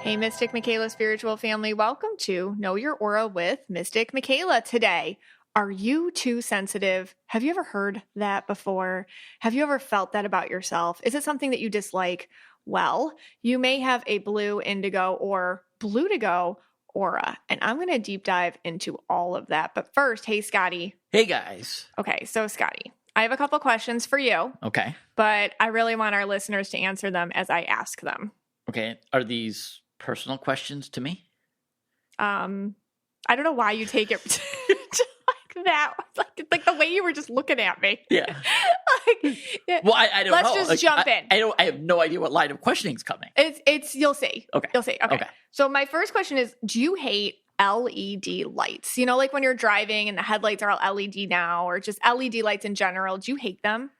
Hey, Mystic Michaela spiritual family. Welcome to Know Your Aura with Mystic Michaela today. Are you too sensitive? Have you ever heard that before? Have you ever felt that about yourself? Is it something that you dislike? Well, you may have a blue, indigo, or bludigo aura, and I'm going to deep dive into all of that. But first, hey, Scotty. Hey, guys. Okay, so Scotty, I have a couple questions for you. Okay. But I really want our listeners to answer them as I ask them. Okay. Are these personal questions to me? I don't know why you take it like that. Like the way you were just looking at me. Yeah. Well, I don't know. Let's just jump in. I have no idea what line of questioning is coming. It's you'll see. Okay. You'll see. Okay. So my first question is, do you hate LED lights? You know, like when you're driving and the headlights are all LED now, or just LED lights in general. Do you hate them?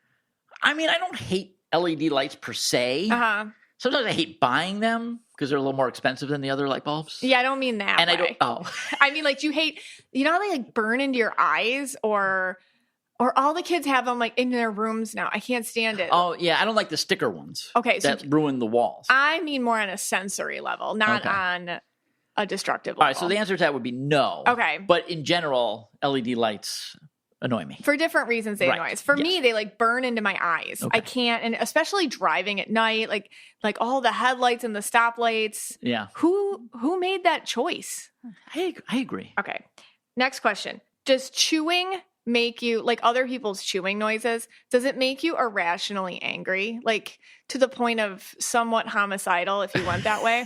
I mean, I don't hate LED lights per se. Uh-huh. Sometimes I hate buying them because they're a little more expensive than the other light bulbs. Yeah, I don't mean that And way. I don't. Oh. I mean, like, do you hate, you know how they like burn into your eyes, or all the kids have them like in their rooms now? I can't stand it. Oh, yeah. I don't like the sticker ones. Okay. So that ruin the walls. I mean more on a sensory level, not on a destructive level. All right. So the answer to that would be no. Okay. But in general, LED lights annoy me. For different reasons, they annoy us. For me, they like burn into my eyes. Okay. I can't, and especially driving at night, like all the headlights and the stoplights. Yeah. Who made that choice? I agree. Okay. Next question. Does chewing make you, like other people's chewing noises, does it make you irrationally angry? Like to the point of somewhat homicidal if you went that way?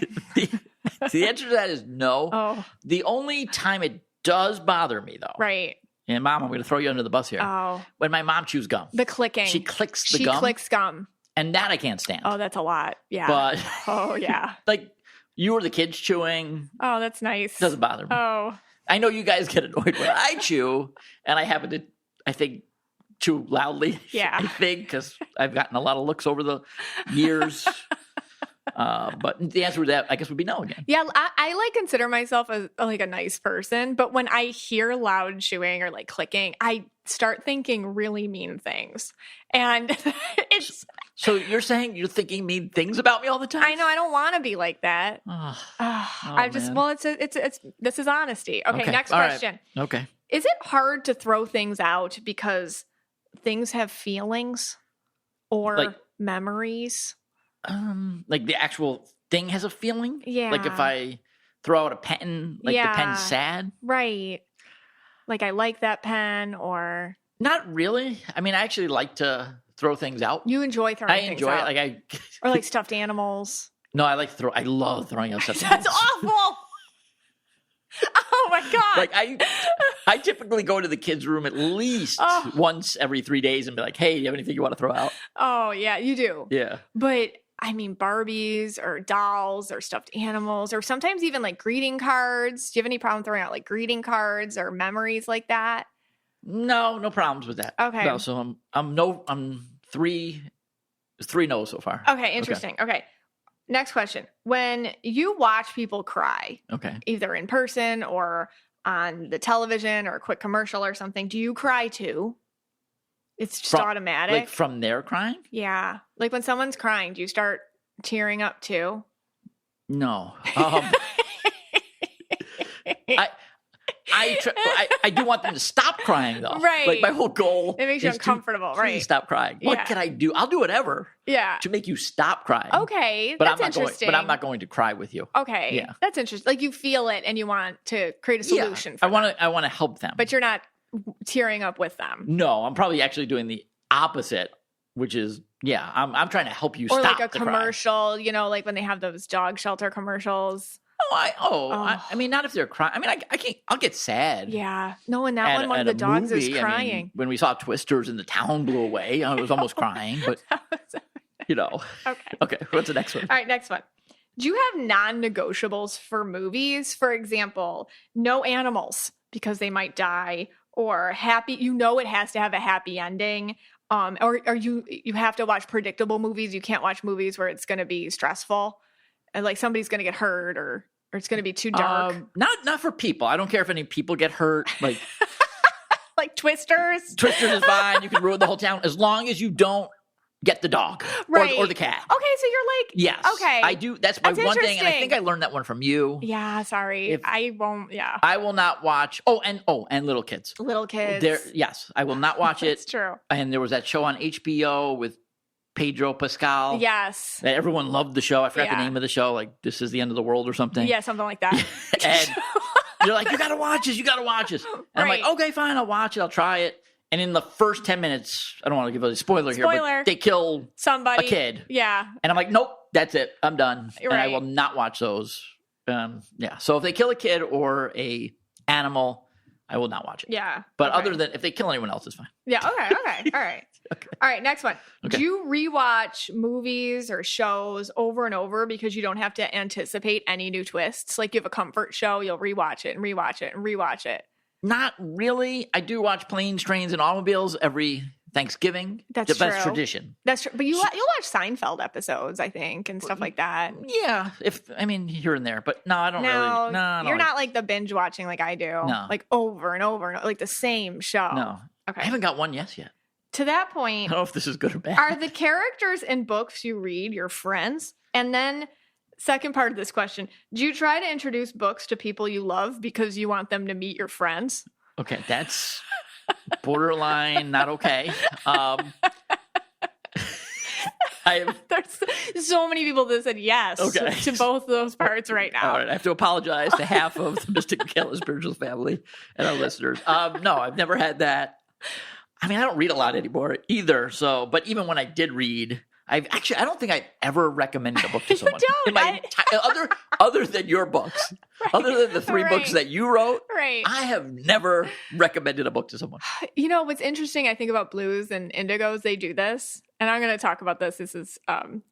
The answer to that is no. Oh. The only time it does bother me, though. Right. And Mom, I'm going to throw you under the bus here. Oh. When my mom chews gum. The clicking. She clicks the gum. She clicks gum. And that I can't stand. Oh, that's a lot. Yeah. But oh, yeah. like you or the kids chewing. Oh, that's nice. Doesn't bother me. Oh. I know you guys get annoyed when I chew. And I happen to, I think, chew loudly. Yeah. I think because I've gotten a lot of looks over the years. But the answer to that, I guess, would be no again. Yeah, I like consider myself as like a nice person, but when I hear loud chewing or like clicking, I start thinking really mean things, and it's. So you're saying you're thinking mean things about me all the time? I know I don't want to be like that. I just man. well, it's this is honesty. Okay, next all question. Right. Okay. Is it hard to throw things out because things have feelings or Like- memories? Like the actual thing has a feeling? Yeah. Like if I throw out a pen, like the pen's sad? Right. Like I like that pen, or Not really. I mean, I actually like to throw things out. you enjoy throwing I things enjoy out. it. Or like stuffed animals. No, I love throwing out stuff. That's awful. Oh my God. Like I typically go to the kids' room at least once every 3 days and be like, hey, do you have anything you want to throw out? Oh yeah, you do. Yeah. But I mean, Barbies or dolls or stuffed animals, or sometimes even like greeting cards. Do you have any problem throwing out like greeting cards or memories like that? No problems with that. Okay. No, so I'm three no's so far. Okay, interesting. Okay. Next question. When you watch people cry, Okay. either in person or on the television or a quick commercial or something, do you cry too? It's just automatic. Like from their crying? Yeah. Like when someone's crying, do you start tearing up too? No. I do want them to stop crying though. Right. Like my whole goal. It makes you is uncomfortable, to right? Please stop crying. What Yeah. can I do? I'll do whatever Yeah. to make you stop crying. Okay. But That's I'm not interesting. But I'm not going to cry with you. Okay. Yeah. That's interesting. Like you feel it and you want to create a solution for I want to help them. but you're not tearing up with them. No, I'm probably actually doing the opposite, which is I'm trying to help you Or stop like a the cry. commercial, you know, like when they have those dog shelter commercials. I mean, not if they're crying. I mean, I'll get sad. Yeah. No, in that one of the dogs is crying. I mean, when we saw Twisters and the town blew away, I was almost crying. But Okay. What's the next one? All right, next one. Do you have non-negotiables for movies? For example, no animals because they might die, or happy, it has to have a happy ending. Or you have to watch predictable movies. You can't watch movies where it's going to be stressful and like somebody's going to get hurt or it's going to be too dark. Not for people. I don't care if any people get hurt. Like like Twisters. Twisters is fine. You can ruin the whole town as long as you don't get the dog Right. or the cat. Okay, so you're like, Yes. okay. I do. That's my That's one thing. And I interesting. think I learned that one from you. Yeah, sorry. I won't, I will not watch. And little kids. Little kids. Yes, I will not watch it. It's true. And there was that show on HBO with Pedro Pascal. Yes. That everyone loved the show. I forgot the name of the show. Like, This Is the End of the World or something. Yeah, something like that. And you're like, you got to watch this. You got to watch this. And I'm like, okay, fine. I'll watch it. I'll try it. And in the first 10 minutes, I don't want to give a spoiler here, but they kill somebody, a kid. Yeah. And I'm like, nope, that's it. I'm done. Right. And I will not watch those. So if they kill a kid or a animal, I will not watch it. Yeah. But other than if they kill anyone else, it's fine. Yeah. Okay. All right. Okay. All right. Next one. Okay. Do you rewatch movies or shows over and over because you don't have to anticipate any new twists? Like you have a comfort show, you'll rewatch it and rewatch it and rewatch it. Not really. I do watch Planes, Trains, and Automobiles every Thanksgiving. That's true. That's tradition. That's true. But you'll watch Seinfeld episodes, I think, and stuff like that. Yeah. Here and there. But no, I don't really. No, you're not like the binge watching like I do. No. Like over and over and like the same show. No. Okay. I haven't got one yet. To that I point, don't know if this is good or bad. are the characters in books you read your friends? And then second part of this question, do you try to introduce books to people you love because you want them to meet your friends? Okay, that's borderline not okay. There's so many people that said yes to both of those parts right now. All right, I have to apologize to half of the Mystic Michaela spiritual family and our listeners. No, I've never had that. I mean, I don't read a lot anymore either. So, but even when I did read, I don't think I've ever recommended a book to someone. You don't. Other than your books, other than the 3 books that you wrote, I have never recommended a book to someone. You know, what's interesting, I think about blues and indigos, they do this. And I'm going to talk about this. This is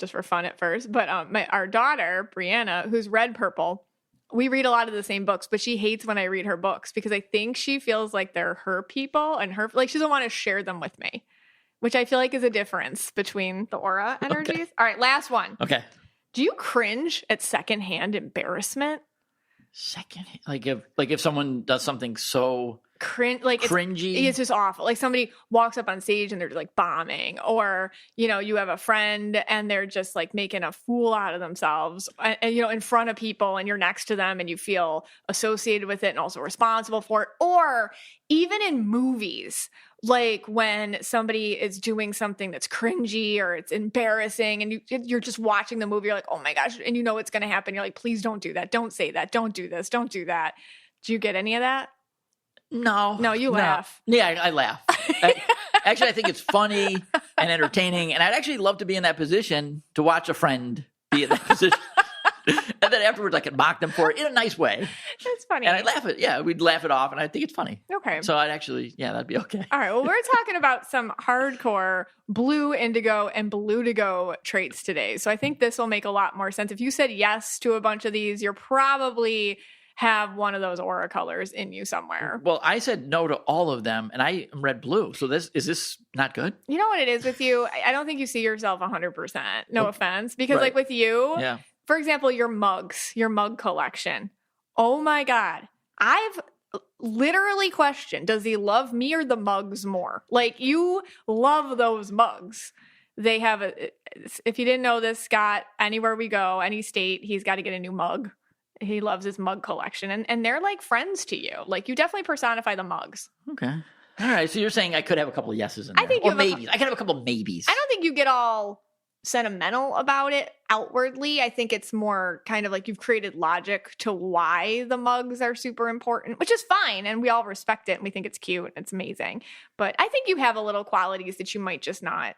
just for fun at first. But our daughter, Brianna, who's red purple, we read a lot of the same books, but she hates when I read her books because I think she feels like they're her people and she doesn't want to share them with me, which I feel like is a difference between the aura energies. Okay. All right, last one. Okay. Do you cringe at secondhand embarrassment? Secondhand? Like if someone does something so cringy? It's just awful. Like somebody walks up on stage and they're like bombing, or, you have a friend and they're just like making a fool out of themselves and in front of people and you're next to them and you feel associated with it and also responsible for it. Or even in movies, like when somebody is doing something that's cringy or it's embarrassing and you're just watching the movie, you're like, oh my gosh, and you know what's going to happen. You're like, please don't do that. Don't say that. Don't do this. Don't do that. Do you get any of that? No, you laugh. Yeah, I laugh. Actually, I think it's funny and entertaining, and I'd actually love to be in that position to watch a friend be in that position. And then afterwards, I could mock them for it in a nice way. That's funny. And I'd laugh it. Yeah, we'd laugh it off, and I think it's funny. Okay. So I'd actually, that'd be okay. All right. Well, we're talking about some hardcore blue, indigo, and bludigo traits today. So I think this will make a lot more sense. If you said yes to a bunch of these, you're probably have one of those aura colors in you somewhere. Well, I said no to all of them, and I am red blue. So is this not good? You know what it is with you? I don't think you see yourself 100%. No offense. Because like with you, for example, your mug collection. Oh my God. I've literally questioned, does he love me or the mugs more? Like, you love those mugs. They have if you didn't know this, Scott, anywhere we go, any state, he's got to get a new mug. He loves his mug collection, and they're like friends to you. Like, you definitely personify the mugs. Okay. All right. So you're saying I could have a couple of yeses in there. I think or maybes. I could have a couple of maybes. I don't think you get all sentimental about it outwardly. I think it's more kind of like you've created logic to why the mugs are super important, which is fine. And we all respect it and we think it's cute and it's amazing. But I think you have a little qualities that you might just not,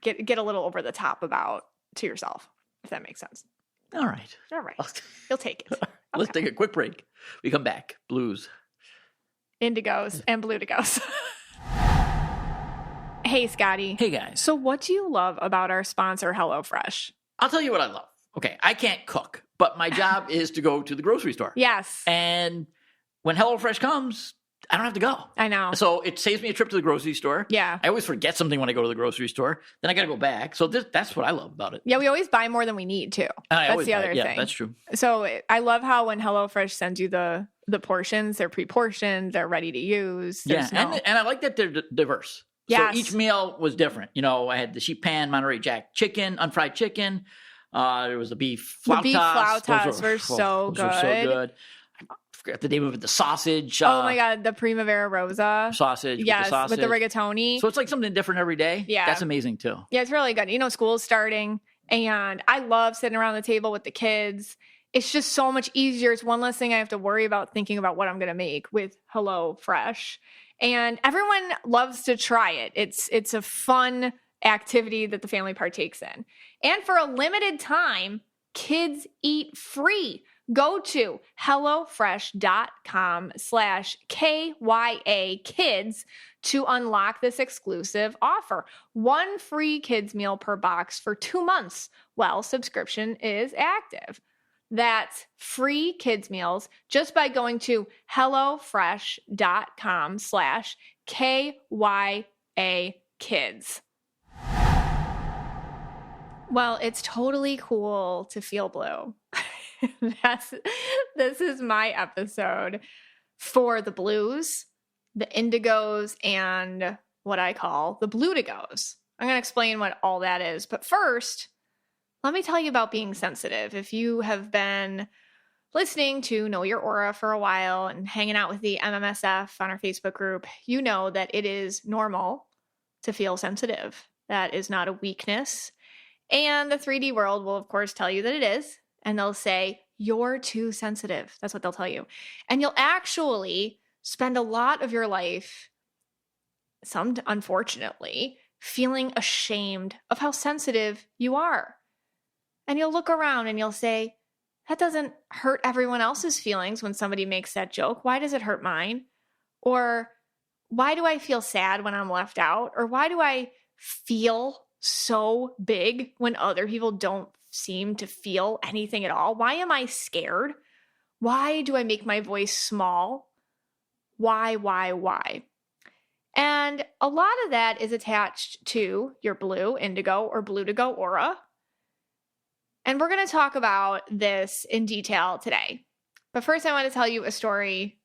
get a little over the top about to yourself, if that makes sense. All right. You'll take it. Let's take a quick break. We come back. Blues, indigos, and bludigos. Hey, Scotty. Hey, guys. So what do you love about our sponsor, HelloFresh? I'll tell you what I love. Okay, I can't cook, but my job is to go to the grocery store. Yes. And when HelloFresh comes, I don't have to go. I know. So it saves me a trip to the grocery store. Yeah. I always forget something when I go to the grocery store. Then I got to go back. So that's what I love about it. Yeah, we always buy more than we need, too. That's the other thing. Yeah, that's true. So I love how when HelloFresh sends you the portions, they're pre-portioned, they're ready to use. And I like that they're diverse. So Yes. each meal was different. You know, I had the sheep pan, Monterey Jack chicken, unfried chicken. There was the beef The flautas. beef flautas were so those were so good. good. I forgot the name of it. The sausage. Oh my God, the Primavera Rosa. Sausage. Yes, with the rigatoni. So it's like something different every day. Yeah. That's amazing too. Yeah, it's really good. You know, school's starting and I love sitting around the table with the kids. It's just so much easier. It's one less thing I have to worry about thinking about what I'm going to make with Hello Fresh. And everyone loves to try it. It's a fun activity that the family partakes in. And for a limited time, kids eat free. Go to hellofresh.com/KYA kids to unlock this exclusive offer. 1 free kids meal per box for 2 months while subscription is active. That's free kids meals just by going to hellofresh.com/KYA kids. Well, it's totally cool to feel blue. This is my episode for the blues, the indigos, and what I call the bludigos. I'm going to explain what all that is. But first, let me tell you about being sensitive. If you have been listening to Know Your Aura for a while and hanging out with the MMSF on our Facebook group, you know that it is normal to feel sensitive. That is not a weakness. And the 3D world will, of course, tell you that it is. And they'll say, you're too sensitive. That's what they'll tell you. And you'll actually spend a lot of your life, some unfortunately, feeling ashamed of how sensitive you are. And you'll look around and you'll say, that doesn't hurt everyone else's feelings when somebody makes that joke. Why does it hurt mine? Or why do I feel sad when I'm left out? Or why do I feel so big when other people don't seem to feel anything at all? Why am I scared? Why do I make my voice small? Why? And a lot of that is attached to your blue, indigo, or bludigo aura. And we're going to talk about this in detail today. But first, I want to tell you a story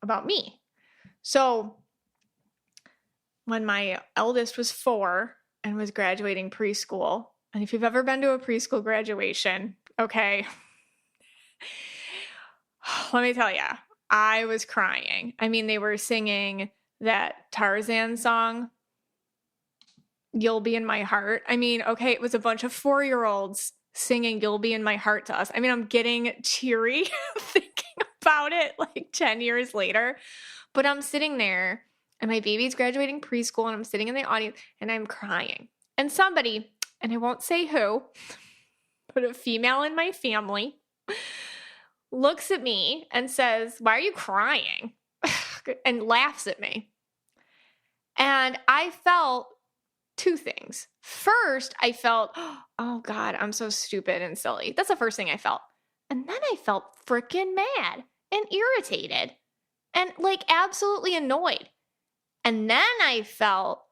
about me. So when my eldest was 4 and was graduating preschool, and if you've ever been to a preschool graduation, okay, let me tell you, I was crying. I mean, they were singing that Tarzan song, You'll Be in My Heart. I mean, okay, it was a bunch of 4-year-olds singing You'll Be in My Heart to us. I mean, I'm getting teary thinking about it like 10 years later. But I'm sitting there and my baby's graduating preschool and I'm sitting in the audience and I'm crying. And somebody, and I won't say who, but a female in my family looks at me and says, why are you crying? And laughs at me. And I felt 2 things. First, I felt, oh God, I'm so stupid and silly. That's the first thing I felt. And then I felt freaking mad and irritated and like absolutely annoyed. And then I felt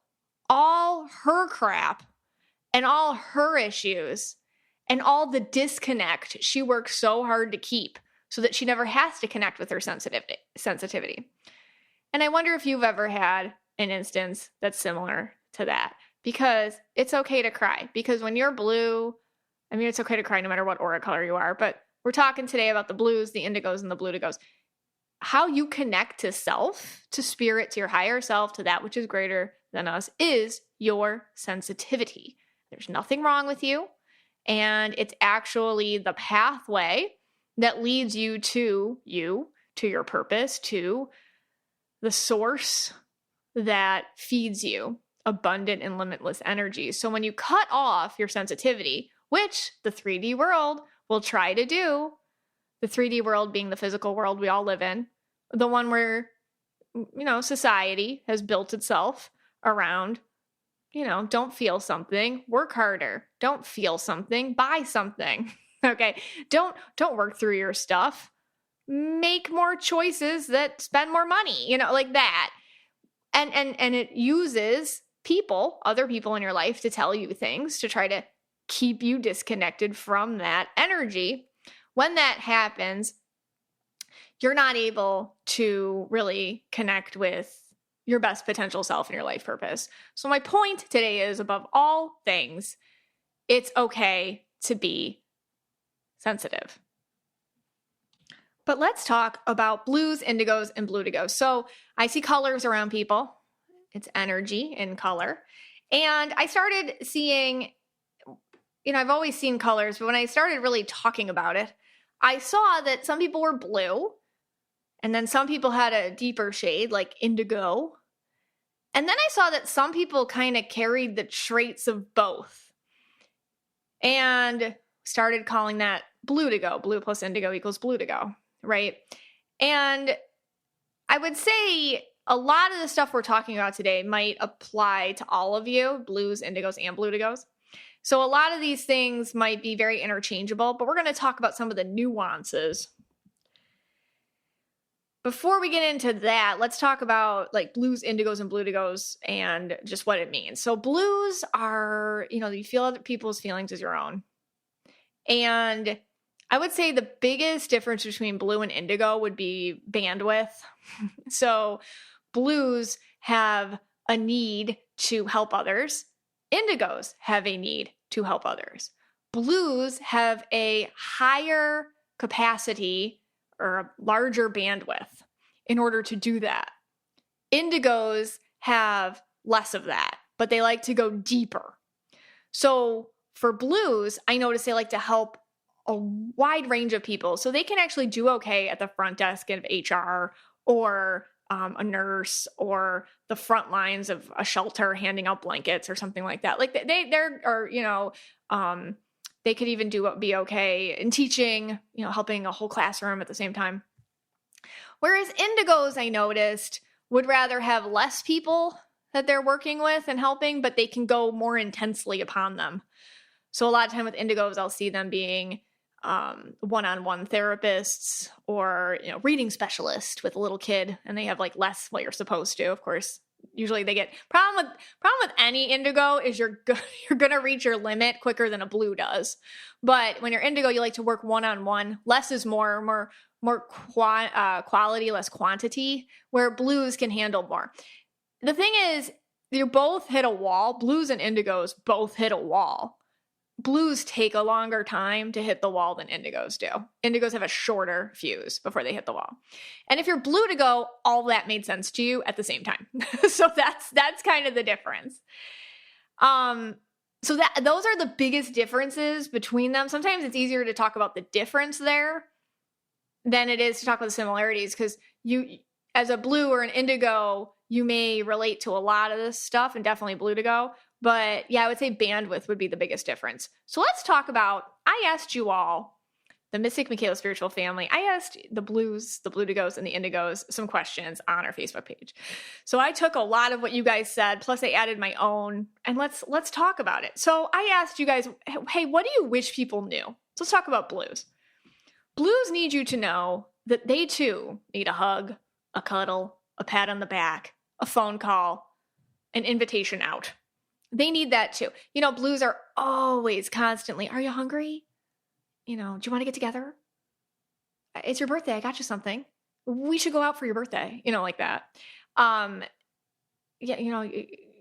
all her crap and all her issues and all the disconnect she works so hard to keep so that she never has to connect with her sensitivity. And I wonder if you've ever had an instance that's similar to that, because it's okay to cry. Because when you're blue, I mean, it's okay to cry no matter what aura color you are, but we're talking today about the blues, the indigos, and the bludigos. How you connect to self, to spirit, to your higher self, to that which is greater than us is your sensitivity. There's nothing wrong with you. And it's actually the pathway that leads you, to your purpose, to the source that feeds you abundant and limitless energy. So when you cut off your sensitivity, which the 3D world will try to do, the 3D world being the physical world we all live in, the one where, society has built itself around, don't feel something, work harder, don't feel something, buy something. Okay. Don't work through your stuff, make more choices that spend more money, like that. And it uses other people in your life to tell you things, to try to keep you disconnected from that energy. When that happens, you're not able to really connect with your best potential self and your life purpose. So my point today is, above all things, it's okay to be sensitive. But let's talk about blues, indigos, and bludigos. So I see colors around people. It's energy in color. And I started seeing, I've always seen colors, but when I started really talking about it, I saw that some people were blue, and then some people had a deeper shade like indigo. And then I saw that some people kind of carried the traits of both, and started calling that bludigo. Blue plus indigo equals bludigo, right? And I would say a lot of the stuff we're talking about today might apply to all of you, blues, indigos, and bludigos. So a lot of these things might be very interchangeable, but we're going to talk about some of the nuances. Before we get into that, let's talk about like blues, indigos, and bludigos and just what it means. So blues are, you feel other people's feelings as your own. And I would say the biggest difference between blue and indigo would be bandwidth. So blues have a need to help others. Indigos have a need to help others. Blues have a higher capacity or a larger bandwidth in order to do that. Indigos have less of that, but they like to go deeper. So for blues, I notice they like to help a wide range of people. So they can actually do okay at the front desk of HR or a nurse or the front lines of a shelter handing out blankets or something like that. Like they could even be okay in teaching, helping a whole classroom at the same time. Whereas indigos, I noticed, would rather have less people that they're working with and helping, but they can go more intensely upon them. So a lot of time with indigos, I'll see them being one-on-one therapists or reading specialist with a little kid, and they have like less what you're supposed to. Of course, usually they get problem with any indigo is you're gonna reach your limit quicker than a blue does. But when you're indigo, you like to work one-on-one. Less is more quality, less quantity. Where blues can handle more. The thing is, you both hit a wall. Blues and indigos both hit a wall. Blues take a longer time to hit the wall than indigos do. Indigos have a shorter fuse before they hit the wall. And if you're blue to go, all that made sense to you at the same time. So that's kind of the difference. So those are the biggest differences between them. Sometimes it's easier to talk about the difference there than it is to talk about the similarities, because you, as a blue or an indigo, you may relate to a lot of this stuff, and definitely blue to go. But yeah, I would say bandwidth would be the biggest difference. So let's talk about, I asked you all, the Mystic Michaela spiritual family, I asked the blues, the bludigos, and the indigos some questions on our Facebook page. So I took a lot of what you guys said, plus I added my own, and let's talk about it. So I asked you guys, hey, what do you wish people knew? So let's talk about blues. Blues need you to know that they too need a hug, a cuddle, a pat on the back, a phone call, an invitation out. They need that too. Blues are always constantly, are you hungry? Do you want to get together? It's your birthday. I got you something. We should go out for your birthday. Like that.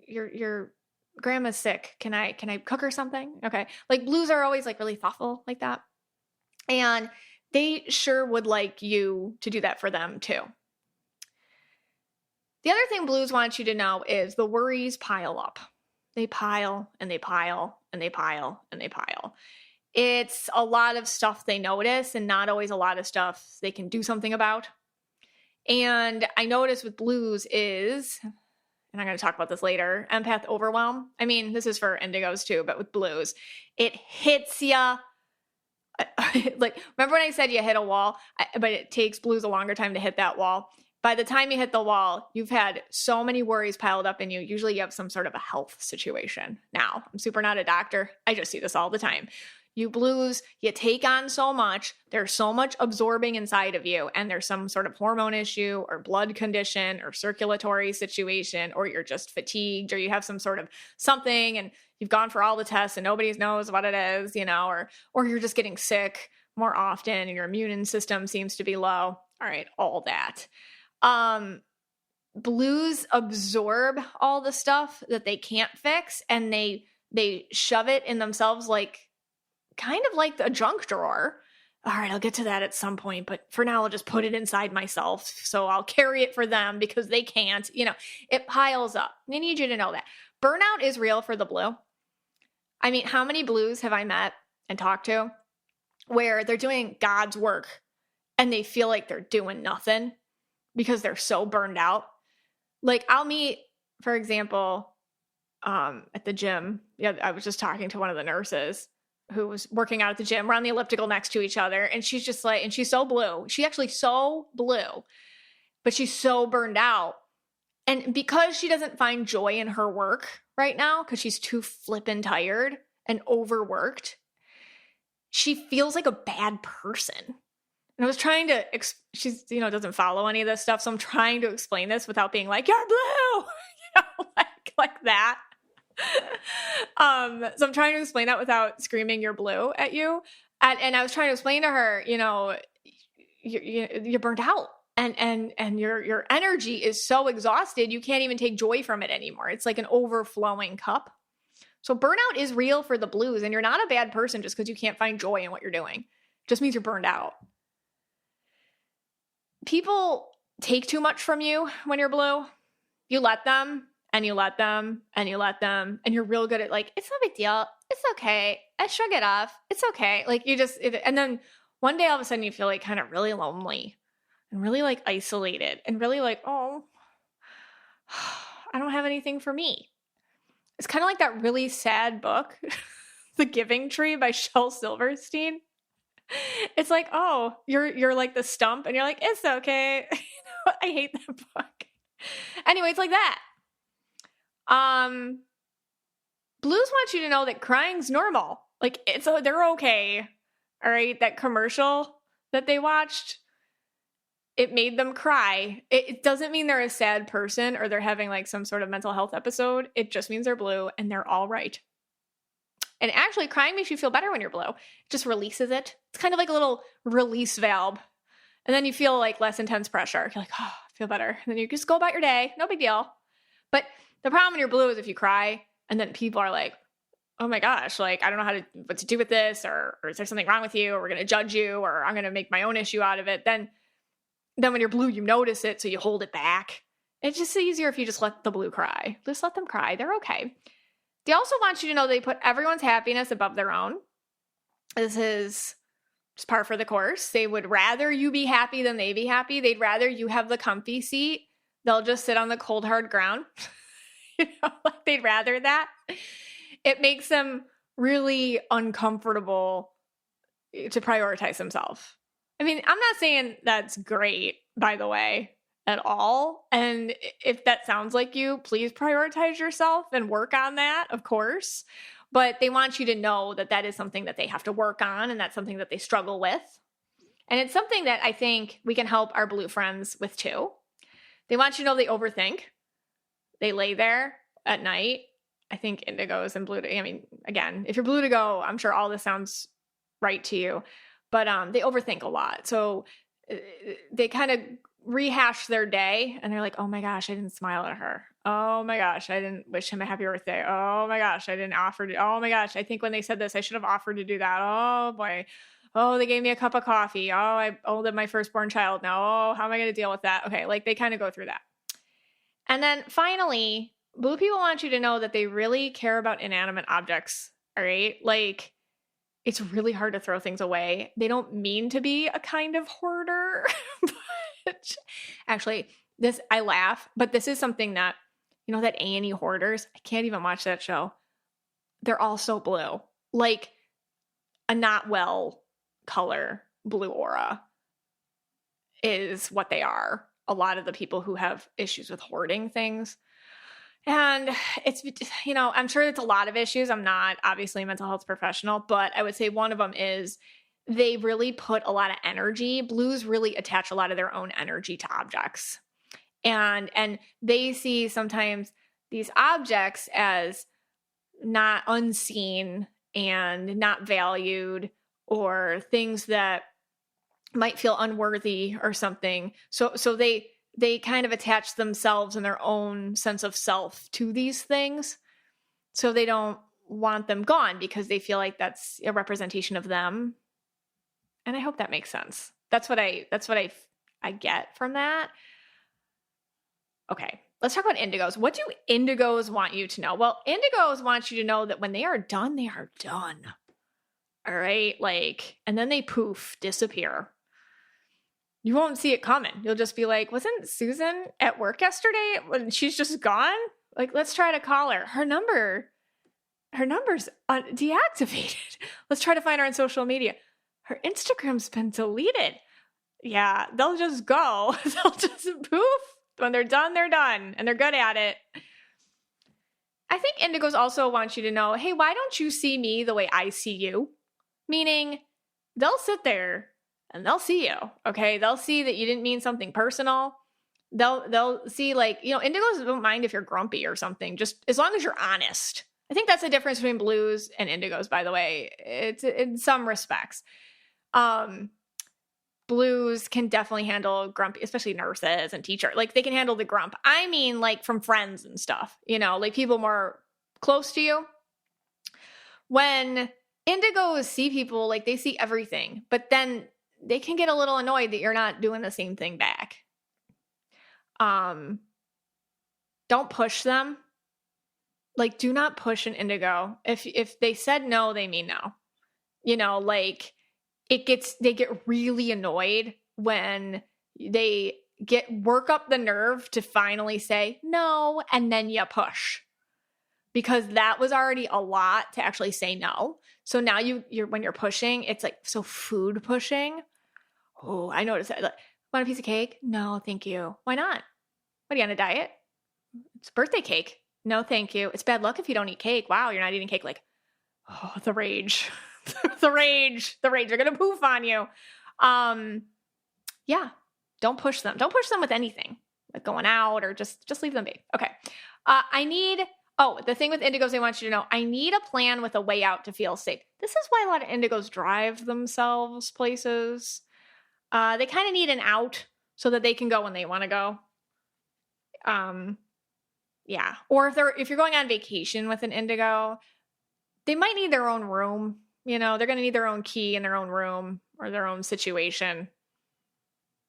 Your grandma's sick. Can I cook her something? Okay. Like blues are always like really thoughtful like that. And they sure would like you to do that for them too. The other thing blues want you to know is the worries pile up. They pile and they pile and they pile and they pile. It's a lot of stuff they notice and not always a lot of stuff they can do something about. And I notice with blues is, and I'm going to talk about this later, empath overwhelm. I mean, this is for indigos too, but with blues, it hits ya. Like, remember when I said you hit a wall, but it takes blues a longer time to hit that wall? By the time you hit the wall, you've had so many worries piled up in you. Usually you have some sort of a health situation. Now, I'm super not a doctor. I just see this all the time. You blues, you take on so much. There's so much absorbing inside of you, and there's some sort of hormone issue or blood condition or circulatory situation, or you're just fatigued, or you have some sort of something and you've gone for all the tests and nobody knows what it is, or you're just getting sick more often and your immune system seems to be low. All right, all that. blues absorb all the stuff that they can't fix, and they shove it in themselves, like kind of like a junk drawer. All right, I'll get to that at some point, but for now I'll just put it inside myself. So I'll carry it for them because they can't. It piles up. I need you to know that. Burnout is real for the blue. I mean, how many blues have I met and talked to where they're doing God's work and they feel like they're doing nothing because they're so burned out? Like, I'll meet, for example, at the gym. Yeah, I was just talking to one of the nurses who was working out at the gym. We're on the elliptical next to each other. And she's just like, and she's so blue. She's actually so blue, but she's so burned out. And because she doesn't find joy in her work right now, because she's too flippin' tired and overworked, she feels like a bad person. And I was trying to, she's, doesn't follow any of this stuff. So I'm trying to explain this without being like, you're blue, like that. So I'm trying to explain that without screaming "you're blue" at you. And I was trying to explain to her, you're burnt out, and your energy is so exhausted, you can't even take joy from it anymore. It's like an overflowing cup. So burnout is real for the blues, and you're not a bad person just because you can't find joy in what you're doing. It just means you're burned out. People take too much from you when you're blue. You let them. And you let them, and you let them, and you're real good at like, it's no big deal. It's okay. I shrug it off. It's okay. Like and then one day all of a sudden you feel like kind of really lonely and really like isolated and really like, oh, I don't have anything for me. It's kind of like that really sad book, The Giving Tree by Shel Silverstein. It's like, oh, you're like the stump and you're like, it's okay. I hate that book. Anyway, it's like that. Blues want you to know that crying's normal. Like they're okay. All right. That commercial that they watched, it made them cry. It doesn't mean they're a sad person or they're having like some sort of mental health episode. It just means they're blue and they're all right. And actually crying makes you feel better when you're blue. It just releases it. It's kind of like a little release valve. And then you feel like less intense pressure. You're like, oh, I feel better. And then you just go about your day. No big deal. But the problem when you're blue is if you cry and then people are like, oh my gosh, like, I don't know what to do with this, or is there something wrong with you, or we're going to judge you, or I'm going to make my own issue out of it. Then when you're blue, you notice it. So you hold it back. It's just easier if you just let the blue cry. Just let them cry. They're okay. They also want you to know they put everyone's happiness above their own. This is just par for the course. They would rather you be happy than they be happy. They'd rather you have the comfy seat. They'll just sit on the cold, hard ground. Like they'd rather that. It makes them really uncomfortable to prioritize themselves. I mean, I'm not saying that's great, by the way, at all. And if that sounds like you, please prioritize yourself and work on that, of course. But they want you to know that that is something that they have to work on, and that's something that they struggle with. And it's something that I think we can help our blue friends with too. They want you to know they overthink. They lay there at night. I think indigos and blue. I mean, again, if you're bludigo, I'm sure all this sounds right to you, but they overthink a lot. So they kind of rehash their day and they're like, oh my gosh, I didn't smile at her. Oh my gosh, I didn't wish him a happy birthday. Oh my gosh, I didn't offer to, oh my gosh, I think when they said this, I should have offered to do that. Oh boy. Oh, they gave me a cup of coffee. Oh, I owed them my firstborn child now. Oh, how am I going to deal with that? Okay, like they kind of go through that. And then finally, blue people want you to know that they really care about inanimate objects, all right? Like, it's really hard to throw things away. They don't mean to be a kind of hoarder. But actually, I laugh, but this is something that, that A&E hoarders, I can't even watch that show. They're all so blue. Like, a not well color blue aura is what they are. A lot of the people who have issues with hoarding things. And it's, I'm sure it's a lot of issues. I'm not obviously a mental health professional, but I would say one of them is they really put a lot of energy. Blues really attach a lot of their own energy to objects. And they see sometimes these objects as not unseen and not valued, or things that might feel unworthy or something. So they they kind of attach themselves and their own sense of self to these things. So they don't want them gone because they feel like that's a representation of them. And I hope that makes sense. That's what I get from that. Okay, let's talk about indigos. What do indigos want you to know? Well, indigos want you to know that when they are done, they are done. All right, like, and then they poof, disappear. You won't see it coming. You'll just be like, wasn't Susan at work yesterday when she's just gone? Like, let's try to call her. Her number's deactivated. Let's try to find her on social media. Her Instagram's been deleted. Yeah, they'll just go. They'll just poof. When they're done, and they're good at it. I think indigos also want you to know, hey, why don't you see me the way I see you? Meaning, they'll sit there and they'll see you, okay? They'll see that you didn't mean something personal. They'll see, like, indigos don't mind if you're grumpy or something, just as long as you're honest. I think that's the difference between blues and indigos, by the way. It's in some respects. Blues can definitely handle grumpy, especially nurses and teachers. Like, they can handle the grump. I mean, like, from friends and stuff, like people more close to you. When indigos see people, like, they see everything, but then they can get a little annoyed that you're not doing the same thing back. Don't push them. Like, do not push an indigo. If they said no, they mean no. Like, they get really annoyed when they work up the nerve to finally say no, and then you push, because that was already a lot to actually say no. So now you're when you're pushing, it's like, so food pushing. Oh, I noticed that. Like, want a piece of cake? No, thank you. Why not? What, are you on a diet? It's birthday cake. No, thank you. It's bad luck if you don't eat cake. Wow, you're not eating cake. Like, oh, the rage. the rage. They're going to poof on you. Yeah, don't push them. Don't push them with anything, like going out, or just leave them be. Okay. The thing with indigos, I want you to know, I need a plan with a way out to feel safe. This is why a lot of indigos drive themselves places. They kind of need an out so that they can go when they want to go. Yeah. Or if you're going on vacation with an indigo, they might need their own room. They're going to need their own key in their own room or their own situation.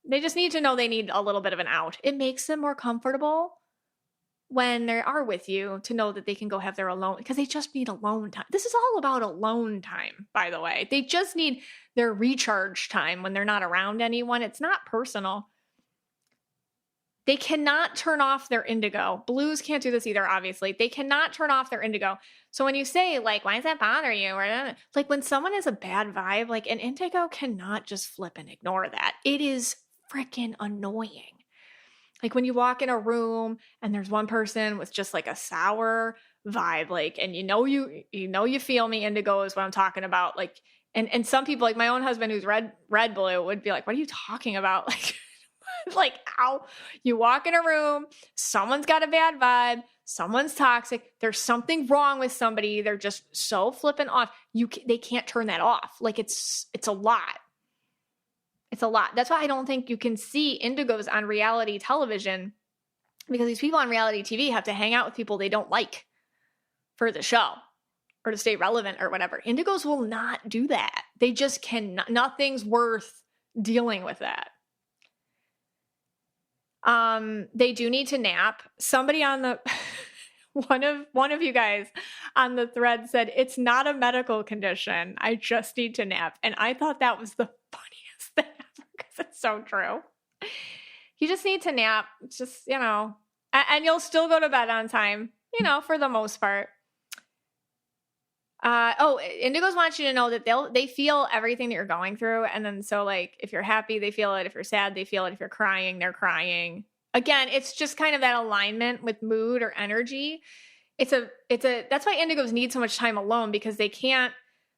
They just need to know they need a little bit of an out. It makes them more comfortable when they are with you to know that they can go have their alone, because they just need alone time. This is all about alone time, by the way. They just need their recharge time when they're not around anyone. It's not personal. They cannot turn off their indigo. Blues can't do this either, obviously. They cannot turn off their indigo. So when you say, like, why does that bother you? Or, like, when someone has a bad vibe, like, an indigo cannot just flip and ignore that. It is freaking annoying. Like, when you walk in a room and there's one person with just, like, a sour vibe, like, and you feel me, indigo is what I'm talking about. Like, and some people, like my own husband who's red blue, would be like, what are you talking about? Like, how you walk in a room, someone's got a bad vibe, someone's toxic, there's something wrong with somebody, they're just so flipping off. They can't turn that off. Like, it's a lot. It's a lot. That's why I don't think you can see indigos on reality television, because these people on reality TV have to hang out with people they don't like for the show or to stay relevant or whatever. Indigos will not do that. They just cannot. Nothing's worth dealing with that. They do need to nap. Somebody on the one of you guys on the thread said, it's not a medical condition, I just need to nap. And I thought that was the funniest thing ever, because it's so true. You just need to nap. It's just, and you'll still go to bed on time, for the most part. Indigos want you to know that they feel everything that you're going through. And then, so, like, if you're happy, they feel it. If you're sad, they feel it. If you're crying, they're crying. Again, it's just kind of that alignment with mood or energy. That's why indigos need so much time alone, because they can't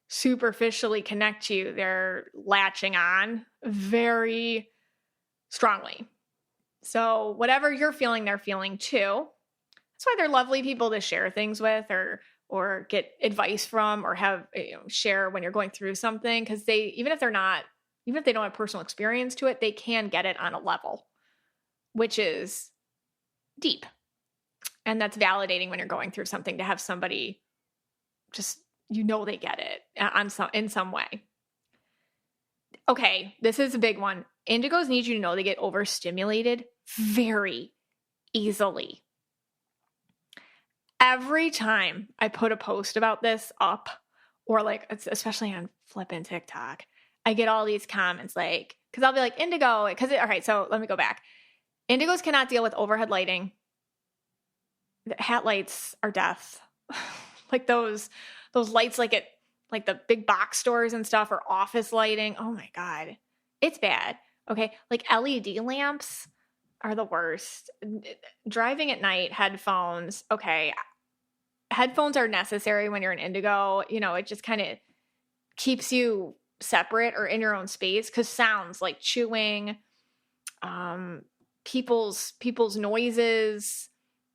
superficially connect to you. They're latching on very strongly. So whatever you're feeling, they're feeling too. That's why they're lovely people to share things with, or get advice from, or have, share when you're going through something. Because even if they don't have personal experience to it, they can get it on a level. which is deep. And that's validating when you're going through something to have somebody just, they get it in some way. Okay, this is a big one. Indigos need you to know they get overstimulated very easily. Every time I put a post about this up, or like, especially on flipping TikTok, I get all these comments like, because I'll be like, indigo, all right, so let me go back. Indigos cannot deal with overhead lighting. Hat lights are death. Like those lights like the big box stores and stuff, or office lighting. Oh my God. It's bad. Okay. Like LED lamps are the worst. Driving at night, headphones. Okay. Headphones are necessary when you're an indigo. It just kind of keeps you separate or in your own space, because sounds like chewing, people's noises,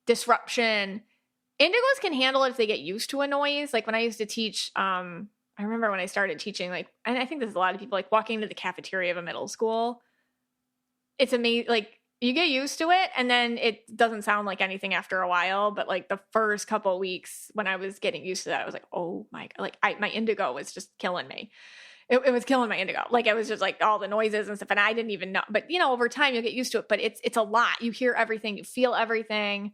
disruption. Indigos can handle it if they get used to a noise. Like when I used to teach, I remember when I started teaching, like, and I think there's a lot of people like walking into the cafeteria of a middle school. It's amazing. Like you get used to it and then it doesn't sound like anything after a while. But like the first couple of weeks when I was getting used to that, I was like, oh my God, like my indigo was just killing me. It was killing my indigo. Like it was just like all the noises and stuff. And I didn't even know, but over time you'll get used to it, but it's a lot. You hear everything, you feel everything.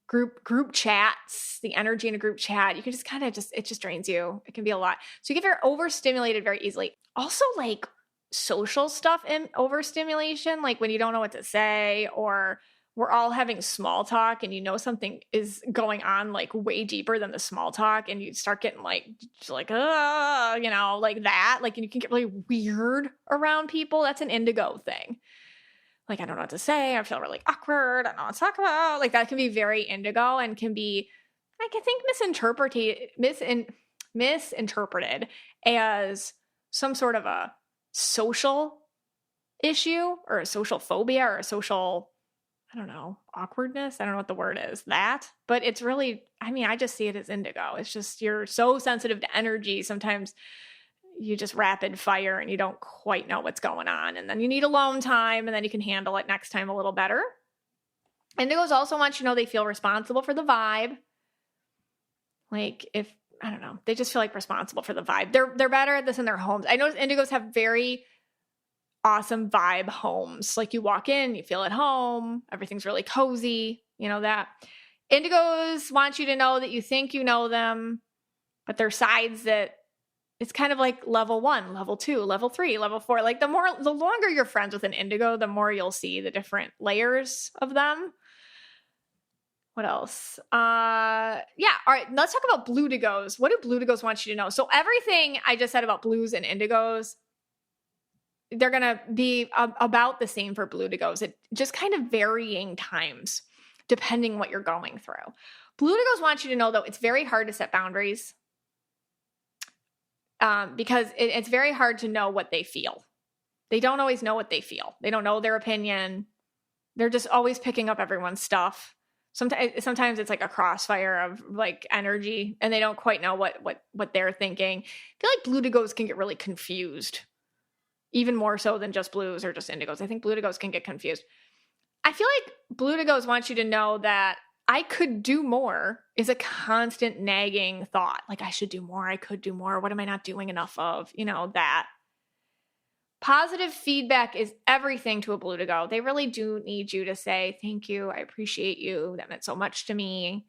Group chats, the energy in a group chat, you can just it just drains you. It can be a lot. So you get very overstimulated very easily. Also like social stuff and overstimulation, like when you don't know what to say, or we're all having small talk and something is going on like way deeper than the small talk, and you start getting like like that, like, and you can get really weird around people. That's an indigo thing. Like, I don't know what to say. I feel really awkward. I don't know what to talk about. Like that can be very indigo and can be, I think, misinterpreted as some sort of a social issue or a social phobia or a social, I don't know, awkwardness. I don't know what the word is, but it's really, I just see it as indigo. It's just, you're so sensitive to energy. Sometimes you just rapid fire and you don't quite know what's going on. And then you need alone time, and then you can handle it next time a little better. Indigos also want you to know they feel responsible for the vibe. Like if, I don't know, they just feel like responsible for the vibe. They're better at this in their homes. I notice indigos have very awesome vibe homes. Like you walk in, you feel at home, everything's really cozy, that. Indigos want you to know that you think you know them, but there's sides that it's kind of like level 1, level 2, level 3, level 4. Like the longer you're friends with an indigo, the more you'll see the different layers of them. What else? Yeah. All right. Let's talk about bludigos. What do bludigos want you to know? So everything I just said about blues and indigos, they're going to be about the same for bludigos. It just kind of varying times depending what you're going through. Bludigos want you to know, though, it's very hard to set boundaries. Because it's very hard to know what they feel. They don't always know what they feel. They don't know their opinion. They're just always picking up everyone's stuff. Sometimes it's like a crossfire of like energy, and they don't quite know what they're thinking. I feel like bludigos can get really confused, even more so than just blues or just indigos. I think bludigos can get confused. I feel like bludigos want you to know that I could do more is a constant nagging thought. Like I should do more. I could do more. What am I not doing enough of? That. Positive feedback is everything to a bludigo. They really do need you to say, thank you. I appreciate you. That meant so much to me.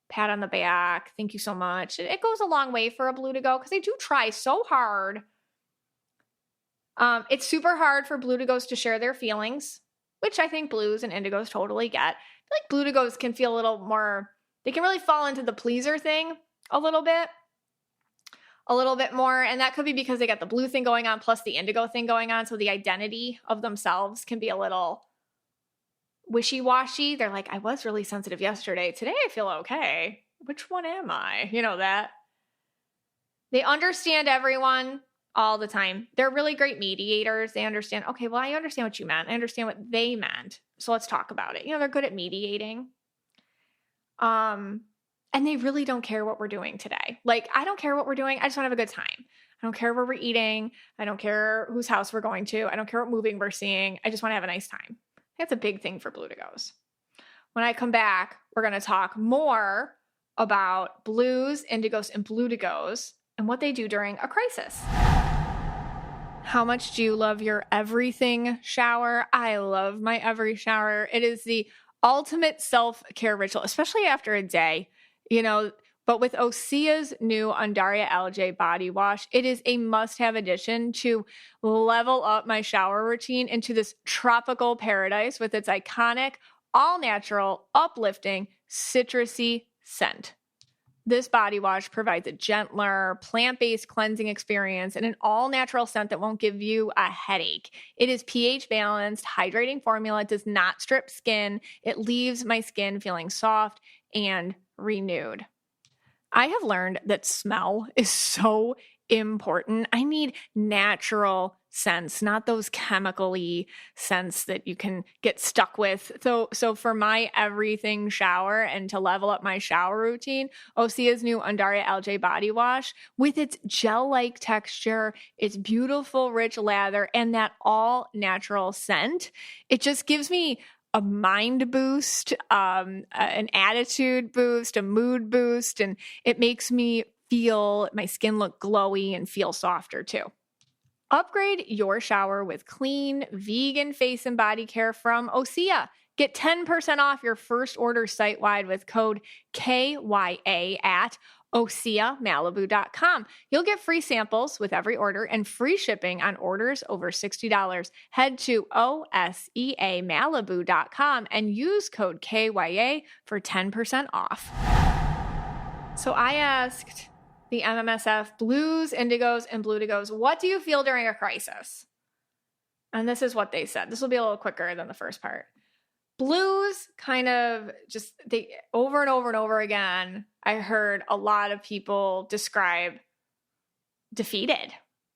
Pat on the back. Thank you so much. It goes a long way for a bludigo because they do try so hard. It's super hard for bludigos to share their feelings, which I think blues and indigos totally get. I feel like bludigos can feel a little more, they can really fall into the pleaser thing a little bit more. And that could be because they got the blue thing going on plus the indigo thing going on. So the identity of themselves can be a little wishy-washy. They're like, I was really sensitive yesterday. Today I feel okay. Which one am I? That. They understand everyone all the time. They're really great mediators. They understand, okay, well, I understand what you meant. I understand what they meant. So let's talk about it. They're good at mediating. And they really don't care what we're doing today. Like, I don't care what we're doing. I just want to have a good time. I don't care where we're eating. I don't care whose house we're going to. I don't care what movie we're seeing. I just want to have a nice time. That's a big thing for bludigos. When I come back, we're going to talk more about blues, indigos, and bludigos and what they do during a crisis. How much do you love your everything shower? I love my every shower. It is the ultimate self-care ritual, especially after a day, but with Osea's new Undaria Algae body wash, it is a must-have addition to level up my shower routine into this tropical paradise with its iconic, all-natural, uplifting, citrusy scent. This body wash provides a gentler, plant-based cleansing experience and an all-natural scent that won't give you a headache. It is pH-balanced, hydrating formula, does not strip skin. It leaves my skin feeling soft and renewed. I have learned that smell is so important. I need natural scents, not those chemical-y scents that you can get stuck with. So for my everything shower and to level up my shower routine, Osea's new Undaria Algae body wash with its gel-like texture, its beautiful rich lather, and that all-natural scent, it just gives me a mind boost, an attitude boost, a mood boost, and it makes me feel my skin look glowy and feel softer too. Upgrade your shower with clean, vegan face and body care from Osea. Get 10% off your first order site-wide with code KYA at OseaMalibu.com. You'll get free samples with every order and free shipping on orders over $60. Head to OSEAMalibu.com and use code KYA for 10% off. So I asked the MMSF blues, indigos, and bludigos, what do you feel during a crisis? And this is what they said. This will be a little quicker than the first part. Blues kind of just, they over and over and over again, I heard a lot of people describe defeated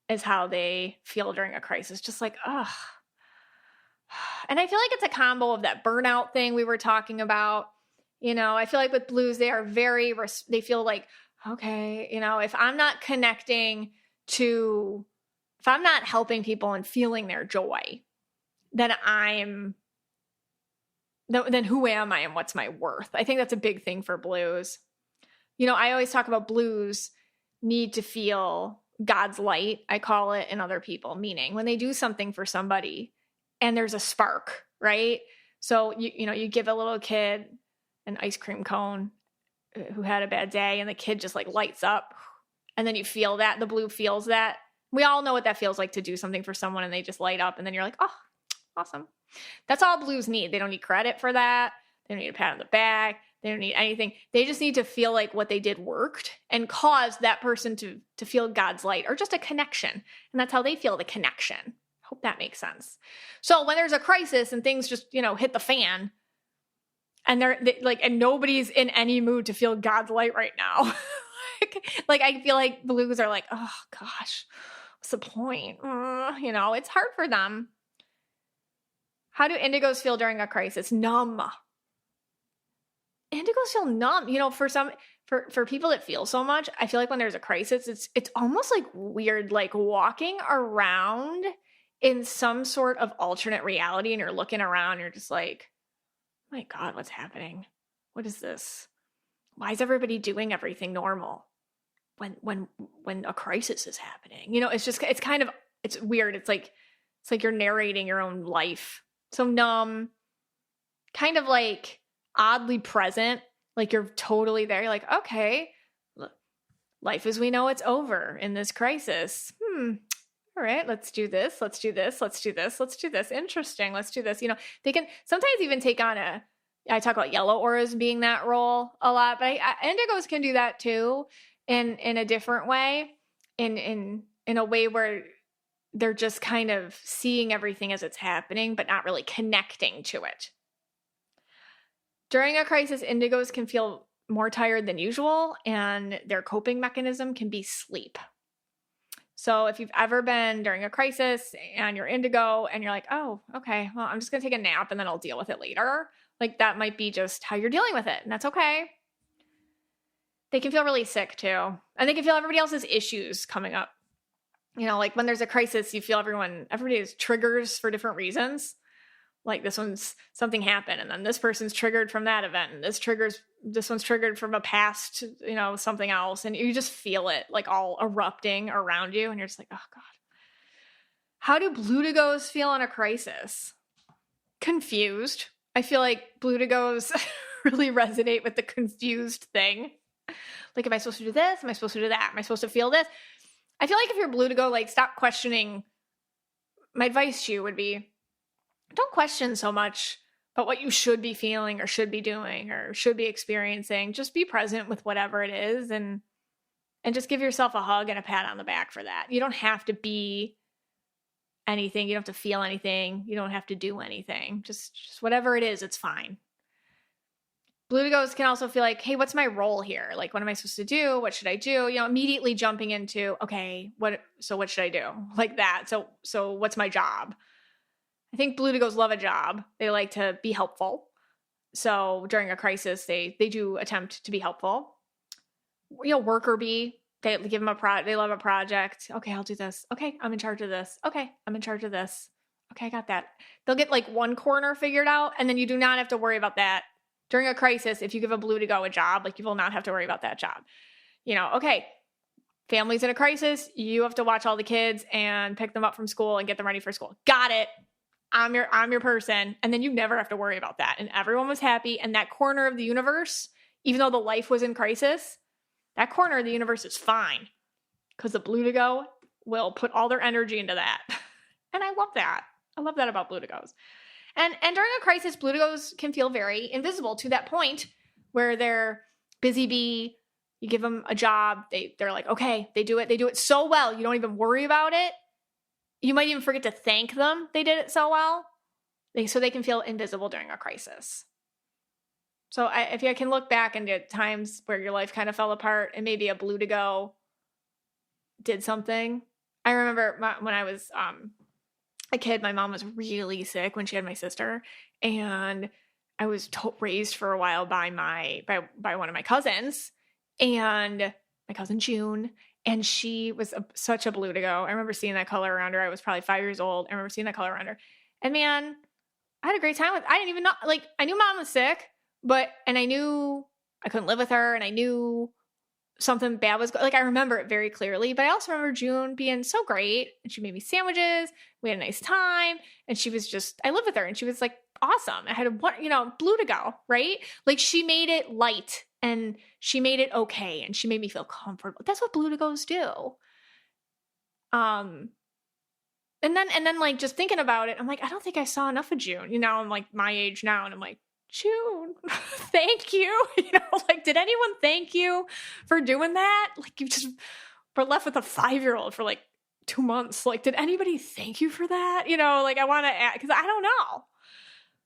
as how they feel during a crisis. Just like, ugh. And I feel like it's a combo of that burnout thing we were talking about. I feel like with blues, they are they feel like, okay, if I'm not connecting to, if I'm not helping people and feeling their joy, then then who am I and what's my worth? I think that's a big thing for blues. I always talk about blues need to feel God's light, I call it, in other people, meaning when they do something for somebody and there's a spark, right? So, you give a little kid an ice cream cone who had a bad day and the kid just like lights up and then you feel that, the blue feels that. We all know what that feels like to do something for someone and they just light up and then you're like, oh, awesome. That's all blues need. They don't need credit for that. They don't need a pat on the back. They don't need anything. They just need to feel like what they did worked and cause that person to feel God's light or just a connection. And that's how they feel, the connection. Hope that makes sense. So when there's a crisis and things just, hit the fan and and nobody's in any mood to feel God's light right now. like I feel like blues are like, oh gosh, what's the point? It's hard for them. How do indigos feel during a crisis? Numb. Indigos feel numb. For people that feel so much, I feel like when there's a crisis, it's almost like weird, like walking around in some sort of alternate reality and you're looking around, you're just like, oh my God, what's happening? What is this? Why is everybody doing everything normal when a crisis is happening? It's weird. It's like you're narrating your own life. So numb, kind of like oddly present, like you're totally there. You're like, okay, life as we know it's over in this crisis. All right, let's do this. Let's do this. Let's do this. Let's do this. Interesting. Let's do this. They can sometimes even take on I talk about yellow auras being that role a lot, but indigos can do that too in a different way, in a way where they're just kind of seeing everything as it's happening, but not really connecting to it. During a crisis, indigos can feel more tired than usual, and their coping mechanism can be sleep. So if you've ever been during a crisis and you're indigo and you're like, oh, okay, well, I'm just going to take a nap and then I'll deal with it later. Like that might be just how you're dealing with it. And that's okay. They can feel really sick too. And they can feel everybody else's issues coming up. Like when there's a crisis, you feel everybody has triggers for different reasons. Like this one's something happened, and then this person's triggered from that event, and this one's triggered from a past, something else. And you just feel it like all erupting around you. And you're just like, oh God. How do bludigos feel in a crisis? Confused. I feel like bludigos really resonate with the confused thing. Like, am I supposed to do this? Am I supposed to do that? Am I supposed to feel this? I feel like if you're bludigo, like, stop questioning. My advice to you would be, don't question so much about what you should be feeling or should be doing or should be experiencing. Just be present with whatever it is and just give yourself a hug and a pat on the back for that. You don't have to be anything. You don't have to feel anything. You don't have to do anything. Just whatever it is, it's fine. Bludigos can also feel like, hey, what's my role here? Like, what am I supposed to do? What should I do? Immediately jumping into, okay, what should I do? Like that. So what's my job? I think bludigos love a job. They like to be helpful. So during a crisis, they do attempt to be helpful. Worker bee, they give them they love a project. Okay, I'll do this. Okay, I'm in charge of this. Okay, I'm in charge of this. Okay, I got that. They'll get like one corner figured out, and then you do not have to worry about that. During a crisis, if you give a bludigo a job, like you will not have to worry about that job. Okay, family's in a crisis. You have to watch all the kids and pick them up from school and get them ready for school. Got it. I'm your person. And then you never have to worry about that. And everyone was happy. And that corner of the universe, even though the life was in crisis, that corner of the universe is fine because the bludigo will put all their energy into that. And I love that. I love that about bludigos. And during a crisis, bludigos can feel very invisible to that point where they're busy bee. You give them a job. They're like, okay, they do it so well. You don't even worry about it. You might even forget to thank them. They did it so well. So they can feel invisible during a crisis. So if you can look back into times where your life kind of fell apart and maybe a bludigo did something. I remember when I was a kid, my mom was really sick when she had my sister, and I was raised for a while by one of my cousins, and my cousin June, and she was such a bludigo. I remember seeing that color around her. I was probably 5 years old. I remember seeing that color around her, and man, I had a great time with. I didn't even know. Like, I knew mom was sick, and I knew I couldn't live with her, and I knew something bad was like, I remember it very clearly, but I also remember June being so great, and she made me sandwiches. We had a nice time, and she was just, I lived with her, and she was like awesome. I had bludigo, right? Like, she made it light, and she made it okay, and she made me feel comfortable. That's what bludigos do. And then like, just thinking about it, I'm like, I don't think I saw enough of June. I'm like my age now, and I'm like, June, thank you. Like, did anyone thank you for doing that? Like, you just were left with a 5-year-old for like 2 months. Like, did anybody thank you for that? Like, I want to add, because I don't know.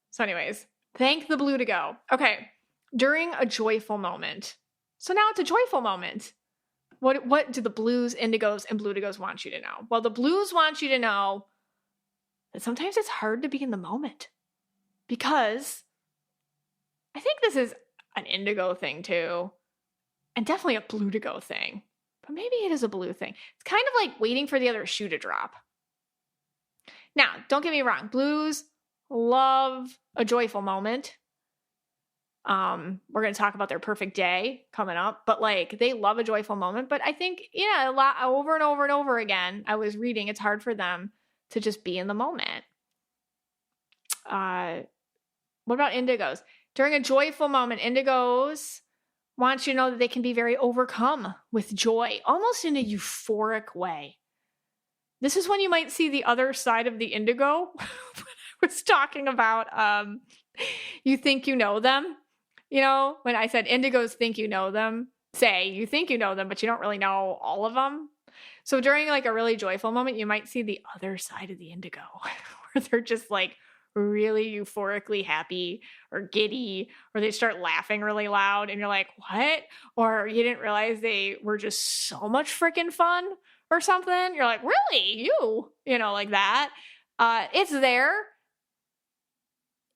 So anyways, thank the bludigo. Okay. During a joyful moment. So now it's a joyful moment. What do the blues, indigos, and bludigos want you to know? Well, the blues want you to know that sometimes it's hard to be in the moment, because I think this is an indigo thing too, and definitely a bludigo thing, but maybe it is a blue thing. It's kind of like waiting for the other shoe to drop. Now, don't get me wrong. Blues love a joyful moment. We're going to talk about their perfect day coming up, but like, they love a joyful moment. But I think, a lot over and over and over again, I was reading, it's hard for them to just be in the moment. What about indigos? During a joyful moment, indigos want you to know that they can be very overcome with joy, almost in a euphoric way. This is when you might see the other side of the indigo. When I was talking about you think you know them. When I said indigos think you know them, you think you know them, but you don't really know all of them. So during like a really joyful moment, you might see the other side of the indigo, where they're just like really euphorically happy or giddy, or they start laughing really loud and you're like, what? Or you didn't realize they were just so much freaking fun or something. You're like, really? Like that. It's there.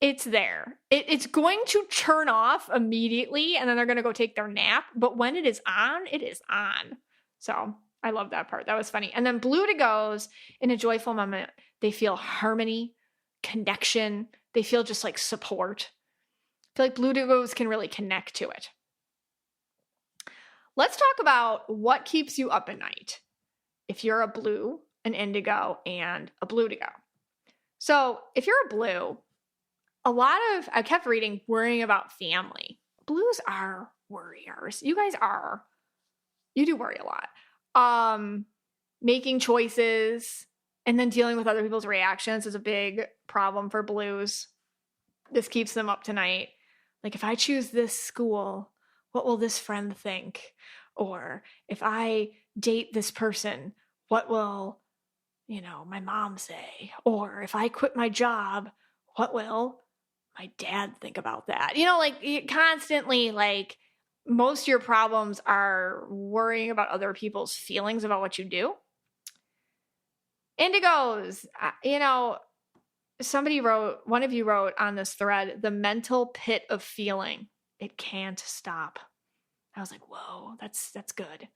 It's there. It's going to turn off immediately, and then they're going to go take their nap. But when it is on, it is on. So I love that part. That was funny. And then bludigos, in a joyful moment, they feel harmony, connection. They feel just like support. I feel like bluedigos can really connect to it. Let's talk about what keeps you up at night if you're a blue, an indigo, and a bludigo. So if you're a blue, I kept reading worrying about family. Blues are worriers. You guys are. You do worry a lot. Making choices and then dealing with other people's reactions is a big problem for blues. This keeps them up tonight. Like, if I choose this school, what will this friend think? Or if I date this person, what will, my mom say? Or if I quit my job, what will my dad think about that? Constantly, like, most of your problems are worrying about other people's feelings about what you do. Indigos, one of you wrote on this thread, the mental pit of feeling. It can't stop. I was like, whoa, that's good.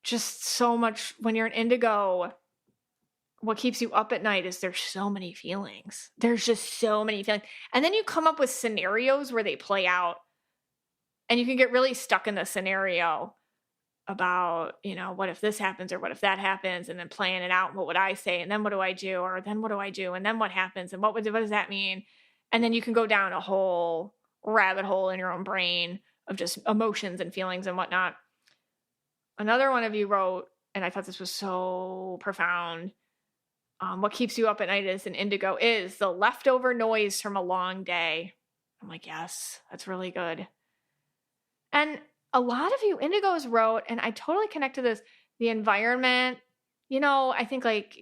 Just so much. When you're an indigo, what keeps you up at night is there's so many feelings. There's just so many feelings. And then you come up with scenarios where they play out, and you can get really stuck in the scenario about, what if this happens or what if that happens, and then playing it out. What would I say? And then what do I do? Or then what do I do? And then what happens? And what does that mean? And then you can go down a whole rabbit hole in your own brain of just emotions and feelings and whatnot. Another one of you wrote, and I thought this was so profound, what keeps you up at night as an indigo is the leftover noise from a long day. I'm like, yes, that's really good. And a lot of you indigos wrote, and I totally connect to this, the environment, I think like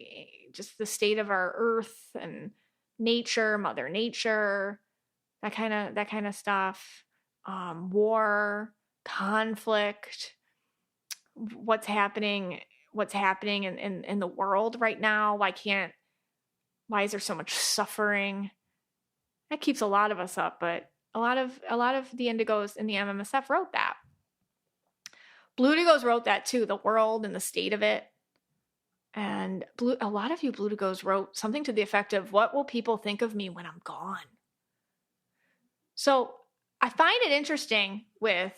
just the state of our earth and nature, Mother Nature, that kind of stuff, war, conflict, what's happening in the world right now. Why is there so much suffering? That keeps a lot of us up, but a lot of the indigos in the MMSF wrote that. Bludigos wrote that too, the world and the state of it. And a lot of you bludigos wrote something to the effect of, what will people think of me when I'm gone? So I find it interesting with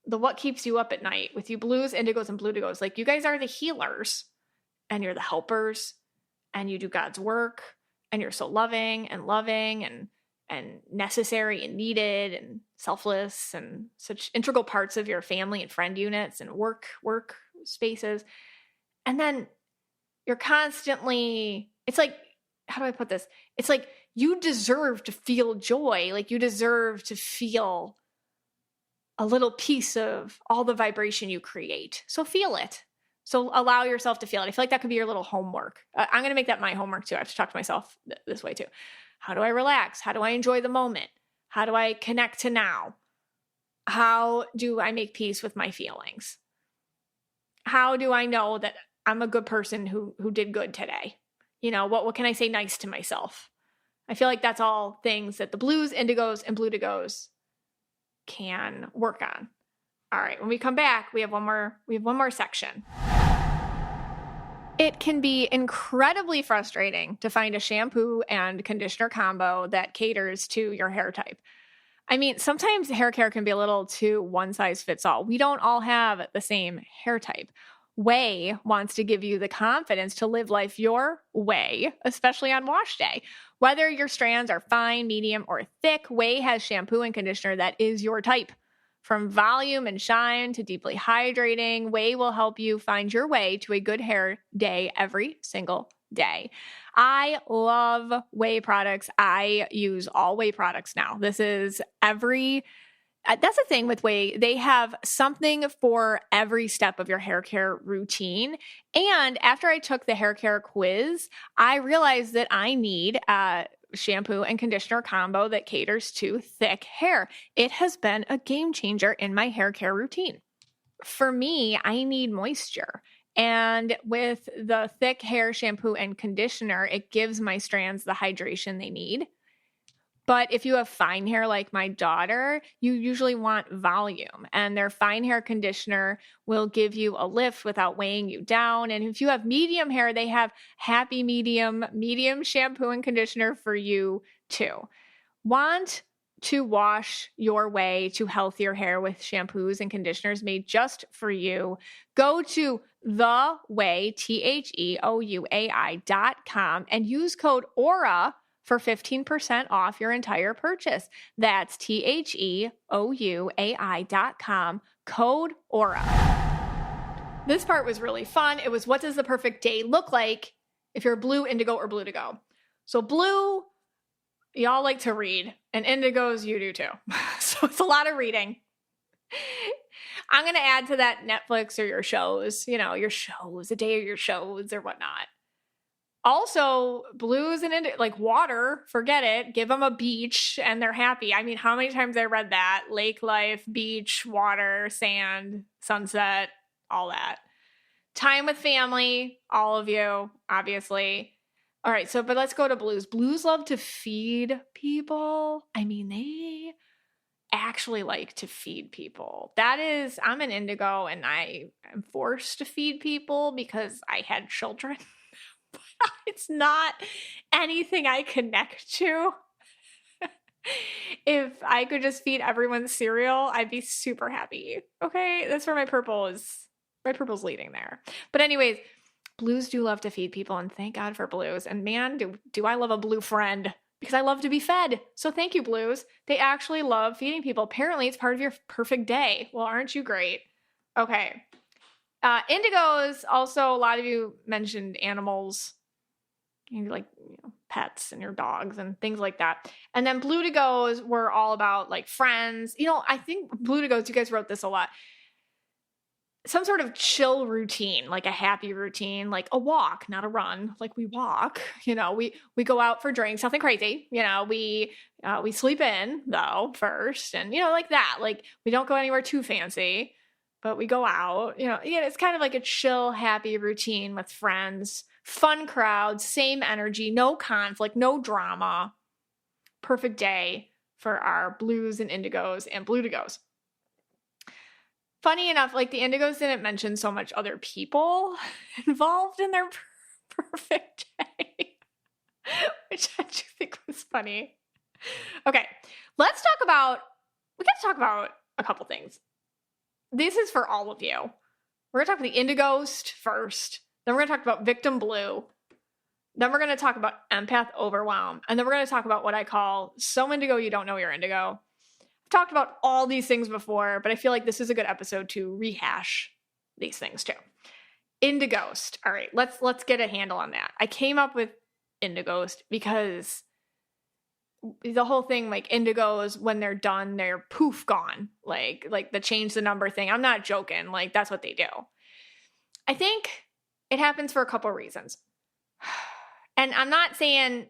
the what keeps you up at night with you blues, indigos, and bludigos. Like, you guys are the healers and you're the helpers and you do God's work and you're so loving and necessary and needed and selfless and such integral parts of your family and friend units and work spaces. And then you're constantly, it's like, how do I put this? It's like you deserve to feel joy. Like, you deserve to feel a little piece of all the vibration you create. So feel it. So allow yourself to feel it. I feel like that could be your little homework. I'm going to make that my homework too. I have to talk to myself this way too. How do I relax? How do I enjoy the moment? How do I connect to now? How do I make peace with my feelings? How do I know that I'm a good person who did good today? What can I say nice to myself? I feel like that's all things that the blues, indigos, and bludigos can work on. All right, when we come back, we have one more section. It can be incredibly frustrating to find a shampoo and conditioner combo that caters to your hair type. I mean, sometimes hair care can be a little too one size fits all. We don't all have the same hair type. Way wants to give you the confidence to live life your way, especially on wash day. Whether your strands are fine, medium, or thick, Way has shampoo and conditioner that is your type. From volume and shine to deeply hydrating, Way will help you find your way to a good hair day every single day. I love Way products. I use all Way products now. That's the thing with Way. They have something for every step of your hair care routine. And after I took the hair care quiz, I realized that I need a shampoo and conditioner combo that caters to thick hair. It has been a game changer in my hair care routine. For me, I need moisture. And with the thick hair shampoo and conditioner, it gives my strands the hydration they need. But if you have fine hair like my daughter, you usually want volume, and their fine hair conditioner will give you a lift without weighing you down. And if you have medium hair, they have Happy medium shampoo and conditioner for you too. Want to wash your way to healthier hair with shampoos and conditioners made just for you? Go to theweauai.com and use code AURA for 15% off your entire purchase. That's theweauai.com, code AURA. This part was really fun. It was, what does the perfect day look like if you're blue, indigo, or bludigo? So blue, y'all like to read, and indigos, you do too. So it's a lot of reading. I'm going to add to that Netflix or your shows, your shows, a day of your shows or whatnot. Also, blues and like water, forget it. Give them a beach and they're happy. I mean, how many times I read that? Lake life, beach, water, sand, sunset, all that. Time with family, all of you, obviously. All right, but let's go to blues. Blues love to feed people. I mean, they actually like to feed people. I'm an indigo and I am forced to feed people because I had children. But it's not anything I connect to. If I could just feed everyone cereal, I'd be super happy. Okay, that's where my purple's leading there. But anyways, blues do love to feed people, and thank God for blues. And man, do I love a blue friend, because I love to be fed. So thank you, blues. They actually love feeding people. Apparently, it's part of your perfect day. Well, aren't you great? Okay. Indigos, also, a lot of you mentioned animals, like pets and your dogs and things like that. And then bludigos were all about like friends. I think bludigos, you guys wrote this a lot. Some sort of chill routine, like a happy routine, like a walk, not a run. Like we walk, we go out for drinks, nothing crazy. We sleep in though first, and like that. Like we don't go anywhere too fancy, but we go out. It's kind of like a chill, happy routine with friends, fun crowd, same energy, no conflict, no drama. Perfect day for our blues and indigos and bludigos. Funny enough, like the indigos didn't mention so much other people involved in their perfect day, which I do think was funny. Okay, we got to talk about a couple things. This is for all of you. We're going to talk about the indigos first. Then we're going to talk about victim blue. Then we're going to talk about empath overwhelm. And then we're going to talk about what I call so indigo you don't know you're indigo. Talked about all these things before, but I feel like this is a good episode to rehash these things too. Indighost. All right, let's get a handle on that. I came up with indighost because the whole thing, like indigos, when they're done, they're poof gone. Like the change the number thing. I'm not joking. Like that's what they do. I think it happens for a couple of reasons. And I'm not saying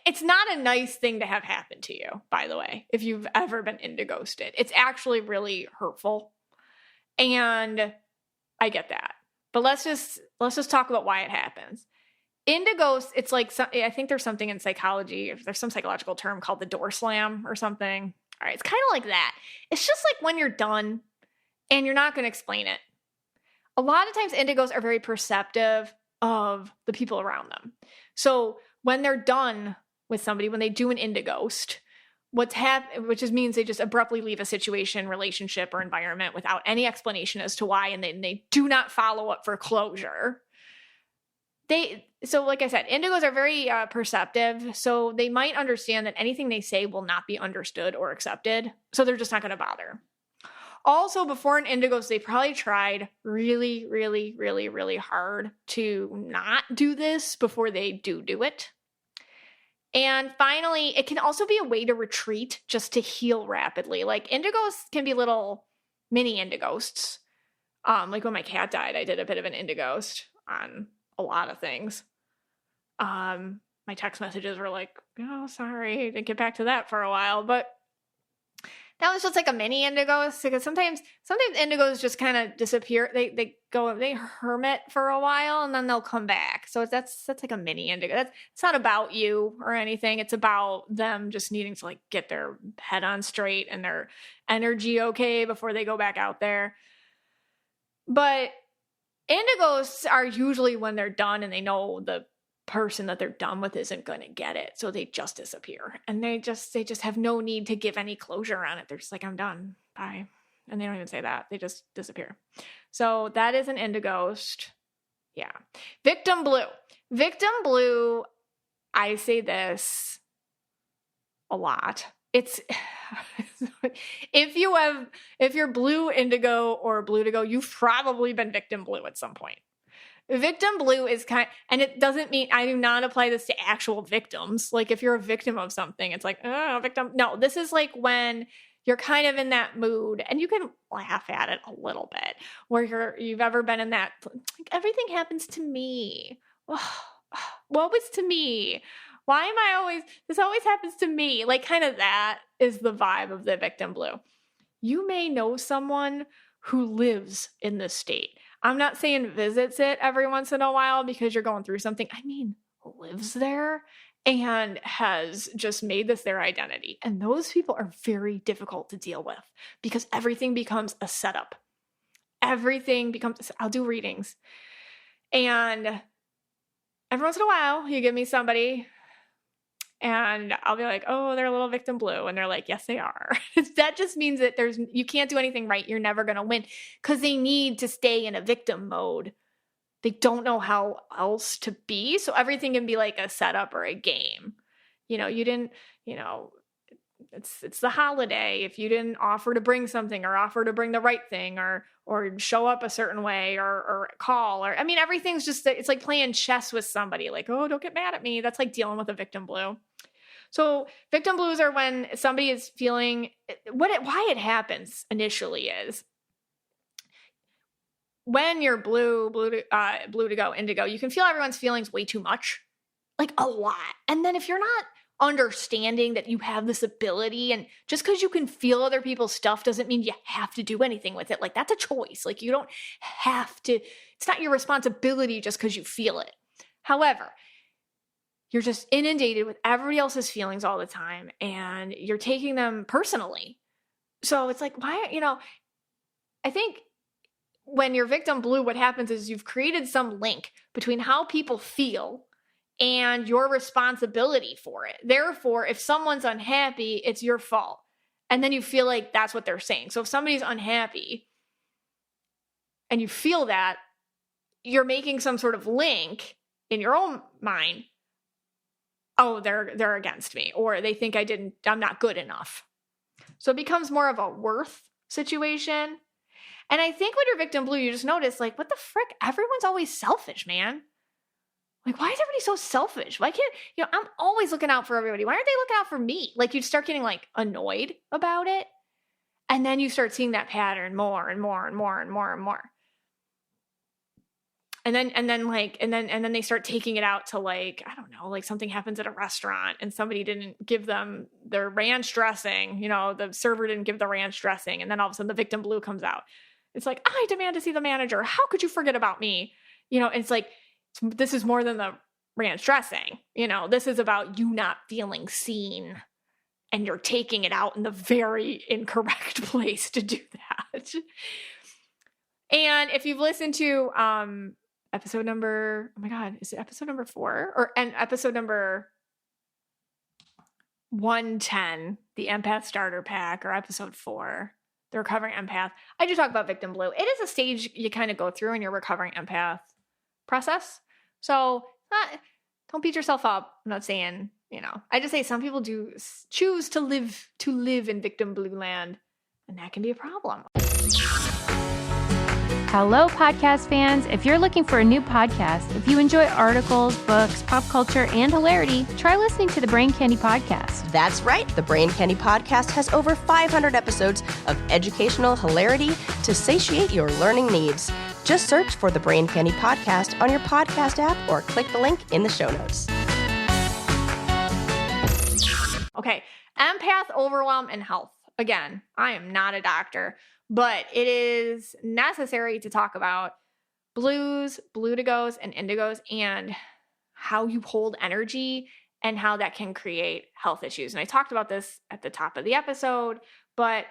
it's not a nice thing to have happen to you, by the way, if you've ever been indighosted. It's actually really hurtful. And I get that. But let's just talk about why it happens. Indighost, it's like, I think there's something in psychology, if there's some psychological term called the door slam or something. All right, it's kind of like that. It's just like when you're done and you're not going to explain it. A lot of times indigos are very perceptive of the people around them. So when they're done with somebody, when they do an indighost, which just means they just abruptly leave a situation, relationship, or environment without any explanation as to why, and they do not follow up for closure. So like I said, indigos are very perceptive, so they might understand that anything they say will not be understood or accepted, so they're just not going to bother. Also, before an indigos, they probably tried really, really, really, really hard to not do this before they do it. And finally, it can also be a way to retreat, just to heal rapidly. Like indigos can be little mini indighosts. Like when my cat died, I did a bit of an indighost on a lot of things. My text messages were like, oh, sorry, didn't get back to that for a while. But That was just like a mini indigo, because sometimes indigos just kind of disappear. They hermit for a while and then they'll come back. So that's like a mini indigo. It's not about you or anything. It's about them just needing to like get their head on straight and their energy okay before they go back out there. But indigos are usually when they're done and they know the person that they're done with isn't going to get it, so they just disappear, and they just have no need to give any closure on it. They're just like, I'm done, bye. And they don't even say that, they just disappear. So that is an indighost. Yeah. Victim blue, I say this a lot. It's if you're blue indigo or bludigo, you've probably been victim blue at some point. Victim blue is and it doesn't mean, I do not apply this to actual victims. Like if you're a victim of something, it's like, oh, victim. No, this is like when you're kind of in that mood and you can laugh at it a little bit, where you've ever been in that, like, everything happens to me. Oh, what was to me? Why am this always happens to me? Like kind of that is the vibe of the victim blue. You may know someone who lives in this state. I'm not saying visits it every once in a while because you're going through something. I mean, lives there and has just made this their identity. And those people are very difficult to deal with because everything becomes a setup. I'll do readings. And every once in a while, you give me somebody and I'll be like, oh, they're a little victim blue. And they're like, yes, they are. That just means that you can't do anything right. You're never going to win because they need to stay in a victim mode. They don't know how else to be. So everything can be like a setup or a game. You didn't, it's the holiday. If you didn't offer to bring something or offer to bring the right thing or show up a certain way or call everything's just, it's like playing chess with somebody. Like, oh, don't get mad at me. That's like dealing with a victim blue. So victim blues are when somebody is feeling why it happens initially is when you're blue to go indigo, you can feel everyone's feelings way too much, like a lot. And then if you're not understanding that you have this ability, and just because you can feel other people's stuff doesn't mean you have to do anything with it. Like that's a choice. Like you don't have to, it's not your responsibility just because you feel it. However, you're just inundated with everybody else's feelings all the time and you're taking them personally. So it's like, why, I think when you're victim blue, what happens is you've created some link between how people feel and your responsibility for it. Therefore, if someone's unhappy, it's your fault. And then you feel like that's what they're saying. So if somebody's unhappy and you feel that, you're making some sort of link in your own mind. Oh, they're against me, or they think I'm not good enough. So it becomes more of a worth situation. And I think when you're victim blue, you just notice, like, what the frick? Everyone's always selfish, man. Like, why is everybody so selfish? Why can't, I'm always looking out for everybody. Why aren't they looking out for me? Like, you'd start getting, like, annoyed about it. And then you start seeing that pattern more and more and more and more and more. And then they start taking it out to, like, I don't know, like something happens at a restaurant and somebody didn't give them their ranch dressing. The server didn't give the ranch dressing. And then all of a sudden the victim blue comes out. It's like, I demand to see the manager. How could you forget about me? It's like, this is more than the ranch dressing. This is about you not feeling seen and you're taking it out in the very incorrect place to do that. And if you've listened to, episode number, oh my God, is it episode number 4 and episode number 110, the empath starter pack, or episode 4, the recovering empath, I do talk about victim blue. It is a stage you kind of go through in your recovering empath process. So don't beat yourself up. I'm not saying, I just say some people do choose to live in victim blue land, and that can be a problem. Hello, podcast fans. If you're looking for a new podcast, if you enjoy articles, books, pop culture, and hilarity, try listening to the Brain Candy Podcast. That's right. The Brain Candy Podcast has over 500 episodes of educational hilarity to satiate your learning needs. Just search for the Brain Candy Podcast on your podcast app or click the link in the show notes. Okay. Empath overwhelm and health. again, I am not a doctor, but it is necessary to talk about blues, bludigos, and indigos and how you hold energy and how that can create health issues. And I talked about this at the top of the episode, but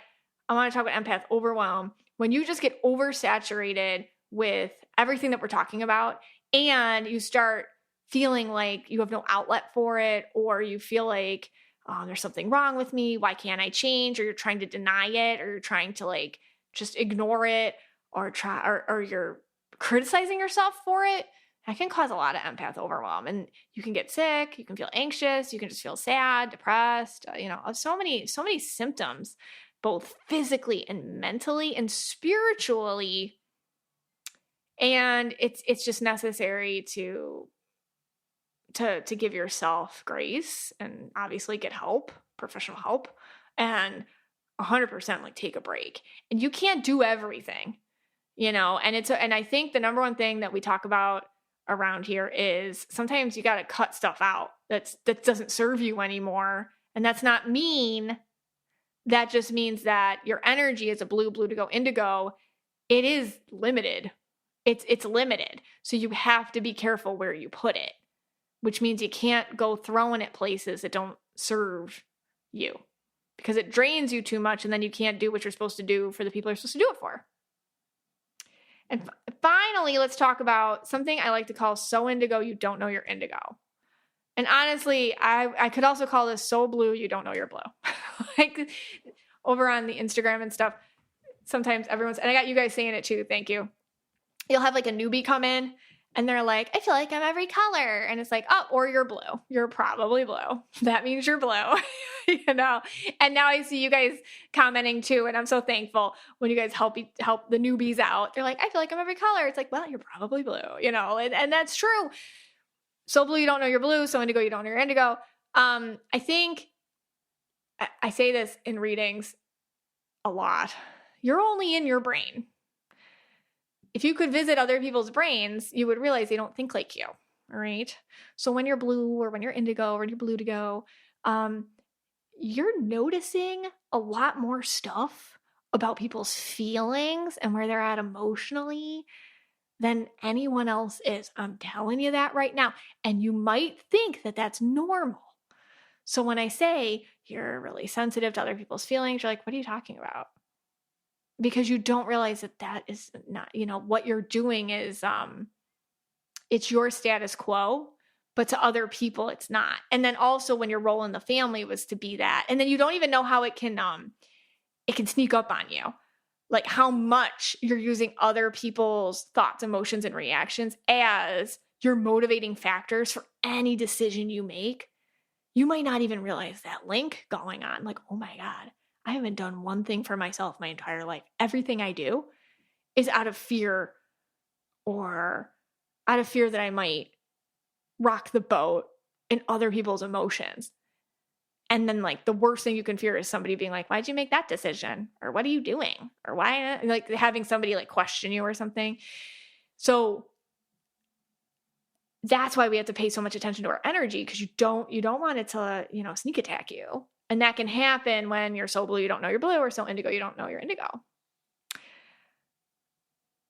I want to talk about empath overwhelm. When you just get oversaturated with everything that we're talking about and you start feeling like you have no outlet for it, or you feel like, oh, there's something wrong with me, why can't I change? Or you're trying to deny it, or you're trying to like just ignore it, or you're criticizing yourself for it, that can cause a lot of empath overwhelm. And you can get sick, you can feel anxious, you can just feel sad, depressed, so many symptoms, both physically and mentally and spiritually. And it's just necessary to give yourself grace and obviously get help, professional help, and 100% like take a break. And you can't do everything, and I think the number one thing that we talk about around here is sometimes you got to cut stuff out that doesn't serve you anymore. And that's not mean. That just means that your energy as a blue to go indigo, it is limited. It's limited. So you have to be careful where you put it, which means you can't go throwing it places that don't serve you, because it drains you too much and then you can't do what you're supposed to do for the people you're supposed to do it for. And finally, let's talk about something I like to call so indigo you don't know you're indigo. And honestly, I could also call this so blue you don't know you're blue. Like over on the Instagram and stuff, sometimes and I got you guys saying it too, thank you. You'll have like a newbie come in and they're like, I feel like I'm every color. And it's like, oh, or you're blue. You're probably blue. That means you're blue, And now I see you guys commenting too. And I'm so thankful when you guys help the newbies out. They're like, I feel like I'm every color. It's like, well, you're probably blue, and that's true. So blue, you don't know you're blue. So indigo, you don't know you're indigo. I think I say this in readings a lot. You're only in your brain. If you could visit other people's brains, you would realize they don't think like you. All right. So when you're blue or when you're indigo or when you're bludigo, you're noticing a lot more stuff about people's feelings and where they're at emotionally than anyone else is. I'm telling you that right now. And you might think that that's normal. So when I say you're really sensitive to other people's feelings, you're like, what are you talking about? Because you don't realize that is not, what you're doing is, it's your status quo, but to other people, it's not. And then also when your role in the family was to be that, and then you don't even know how it can sneak up on you. Like how much you're using other people's thoughts, emotions, and reactions as your motivating factors for any decision you make. You might not even realize that link going on. Like, oh my God, I haven't done one thing for myself my entire life. Everything I do is out of fear, or out of fear that I might rock the boat in other people's emotions. And then like the worst thing you can fear is somebody being like, why'd you make that decision? Or what are you doing? Or why, like having somebody like question you or something. So that's why we have to pay so much attention to our energy, because you don't want it to, sneak attack you. And that can happen when you're so blue, you don't know you're blue, or so indigo, you don't know you're indigo.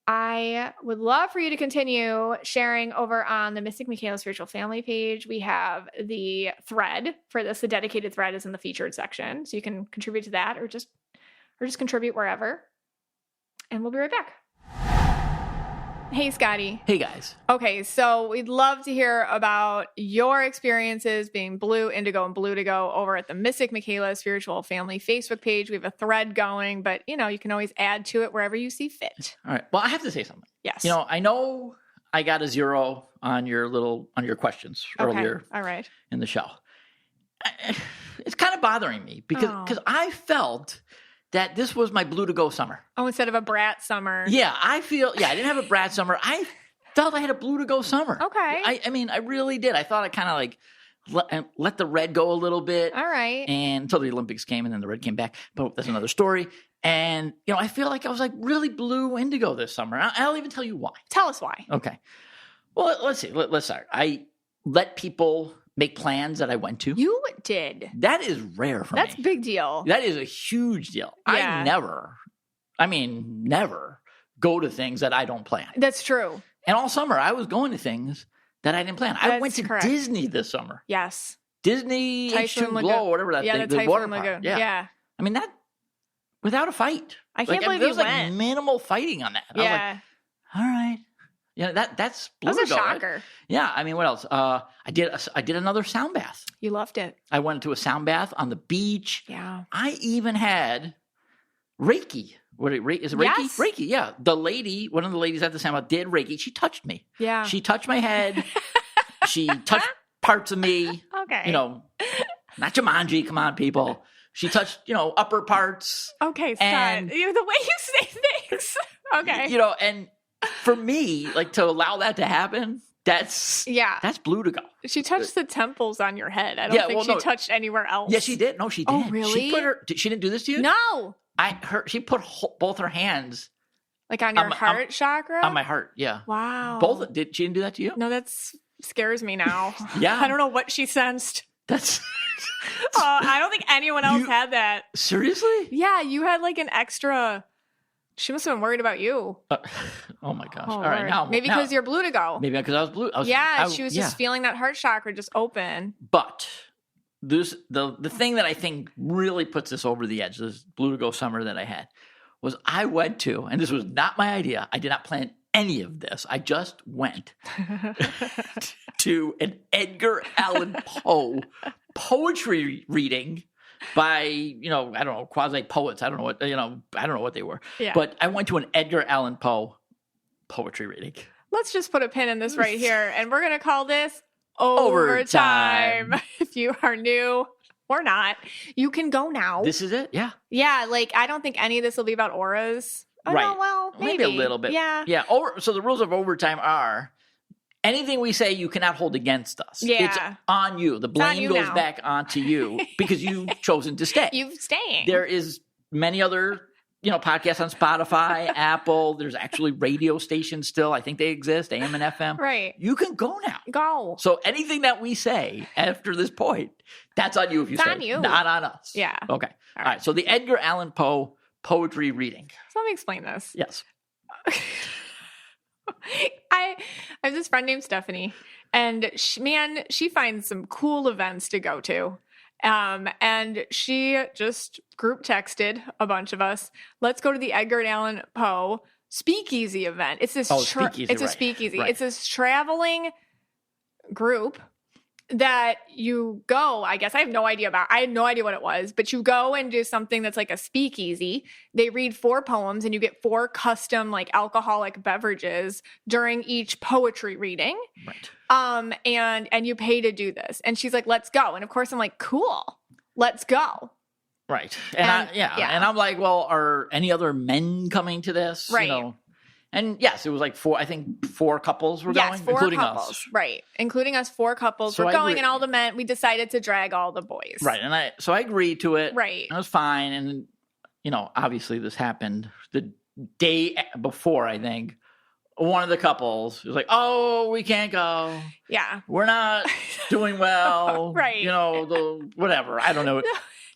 I would love for you to continue sharing over on the Mystic Michaela Spiritual Family page. We have the thread for this. The dedicated thread is in the featured section. So you can contribute to that or just contribute wherever. And we'll be right back. Hey, Scotty. Hey, guys. Okay, so we'd love to hear about your experiences being blue, indigo, and bludigo over at the Mystic Michaela Spiritual Family Facebook page. We have a thread going, but, you can always add to it wherever you see fit. All right. Well, I have to say something. Yes. I know I got a 0 on your questions earlier in the show. It's kind of bothering me because I felt that this was my blue to go summer. Oh, instead of a brat summer. Yeah, I didn't have a brat summer. I felt I had a blue to go summer. Okay. I really did. I thought I kind of like let the red go a little bit. All right. And until the Olympics came and then the red came back. But that's another story. And, I feel like I was like really blue indigo this summer. I'll even tell you why. Tell us why. Okay. Well, let's see. Let's start. I let people make plans that I went to. You did. That is rare for me. That's a big deal. That is a huge deal. Yeah. I never go to things that I don't plan. That's true. And all summer, I was going to things that I didn't plan. I That's went to correct. Disney this summer. Yes. Disney Typhoon H2 Lagoon. Glow, whatever that thing. The The Typhoon water park. Lagoon. Yeah. I mean, that, without a fight. I can't believe there you was went. minimal fighting on that. I was like, all right. Yeah, that's That was a Bludigo, right? shocker. Yeah, I mean, what else? I did another sound bath. You loved it. I went to a sound bath on the beach. Yeah. I even had Reiki. Is it Reiki? Yes. Reiki, yeah. One of the ladies at the sound bath did Reiki. She touched me. Yeah. She touched my head. She touched parts of me. Okay. You know, not Jumanji. Come on, people. She touched, upper parts. Okay, son. And- The way you say things. Okay. And for me, like, to allow that to happen, that's Bludigo. She touched the temples on your head. I don't think she touched anywhere else. Yeah, she did. No, she did. Oh, really? She didn't do this to you? No. She put both her hands Like on your heart chakra? on my heart. Yeah. Wow. She didn't do that to you? No, that scares me now. Yeah. I don't know what she sensed. That's I don't think anyone else had that. seriously? Yeah, you had like an extra. She must have been worried about you. Oh my gosh! Oh, All right, Lord. now Maybe because you're Bludigo. Maybe because I was blue. She was just feeling that heart chakra just open. But the thing that I think really puts this over the edge, this Bludigo summer that I had, was I went to, and this was not my idea. I did not plan any of this. I just went to an Edgar Allan Poe poetry reading by, I don't know, quasi poets. I don't know what they were. Yeah. But I went to an Edgar Allan Poe poetry reading. Let's just put a pin in this right here, and we're gonna call this Overtime. If you are new or not, you can go now. This is it? Yeah. Yeah, like I don't think any of this will be about auras. Oh, Right. no, well, maybe a little bit. Yeah. Yeah. So the rules of overtime are anything we say you cannot hold against us. Yeah. It's on you. The blame you goes now. back onto you because you've chosen to stay. You've staying. There is many other, podcasts on Spotify, Apple. There's actually radio stations still. I think they exist, AM and FM. Right. You can go now. Go. So anything that we say after this point, that's on you if you It's say on you. not on us. Yeah. Okay. All right. So the Edgar Allan Poe poetry reading. So let me explain this. Yes. I have this friend named Stephanie, and she finds some cool events to go to. And she just group texted a bunch of us. Let's go to the Edgar Allan Poe speakeasy event. It's this speakeasy, it's a right. speakeasy. Right. It's this traveling group that you go, I guess I have no idea what it was, but you go and do something that's like a speakeasy. They read 4 poems and you get 4 custom like alcoholic beverages during each poetry reading. Right. And you pay to do this. And she's like, let's go. And of course I'm like, cool, let's go. Right. And and I'm like, well, are any other men coming to this? Right. And yes, it was like 4 couples were going, 4 including couples. us. Right. Including us, 4 couples So were I going, agree. and all the men, we decided to drag all the boys. Right. And I agreed to it. Right. It was fine. And, obviously this happened the day before, I think. One of the couples was like, oh, we can't go. Yeah. We're not doing well. Right. Whatever. I don't know.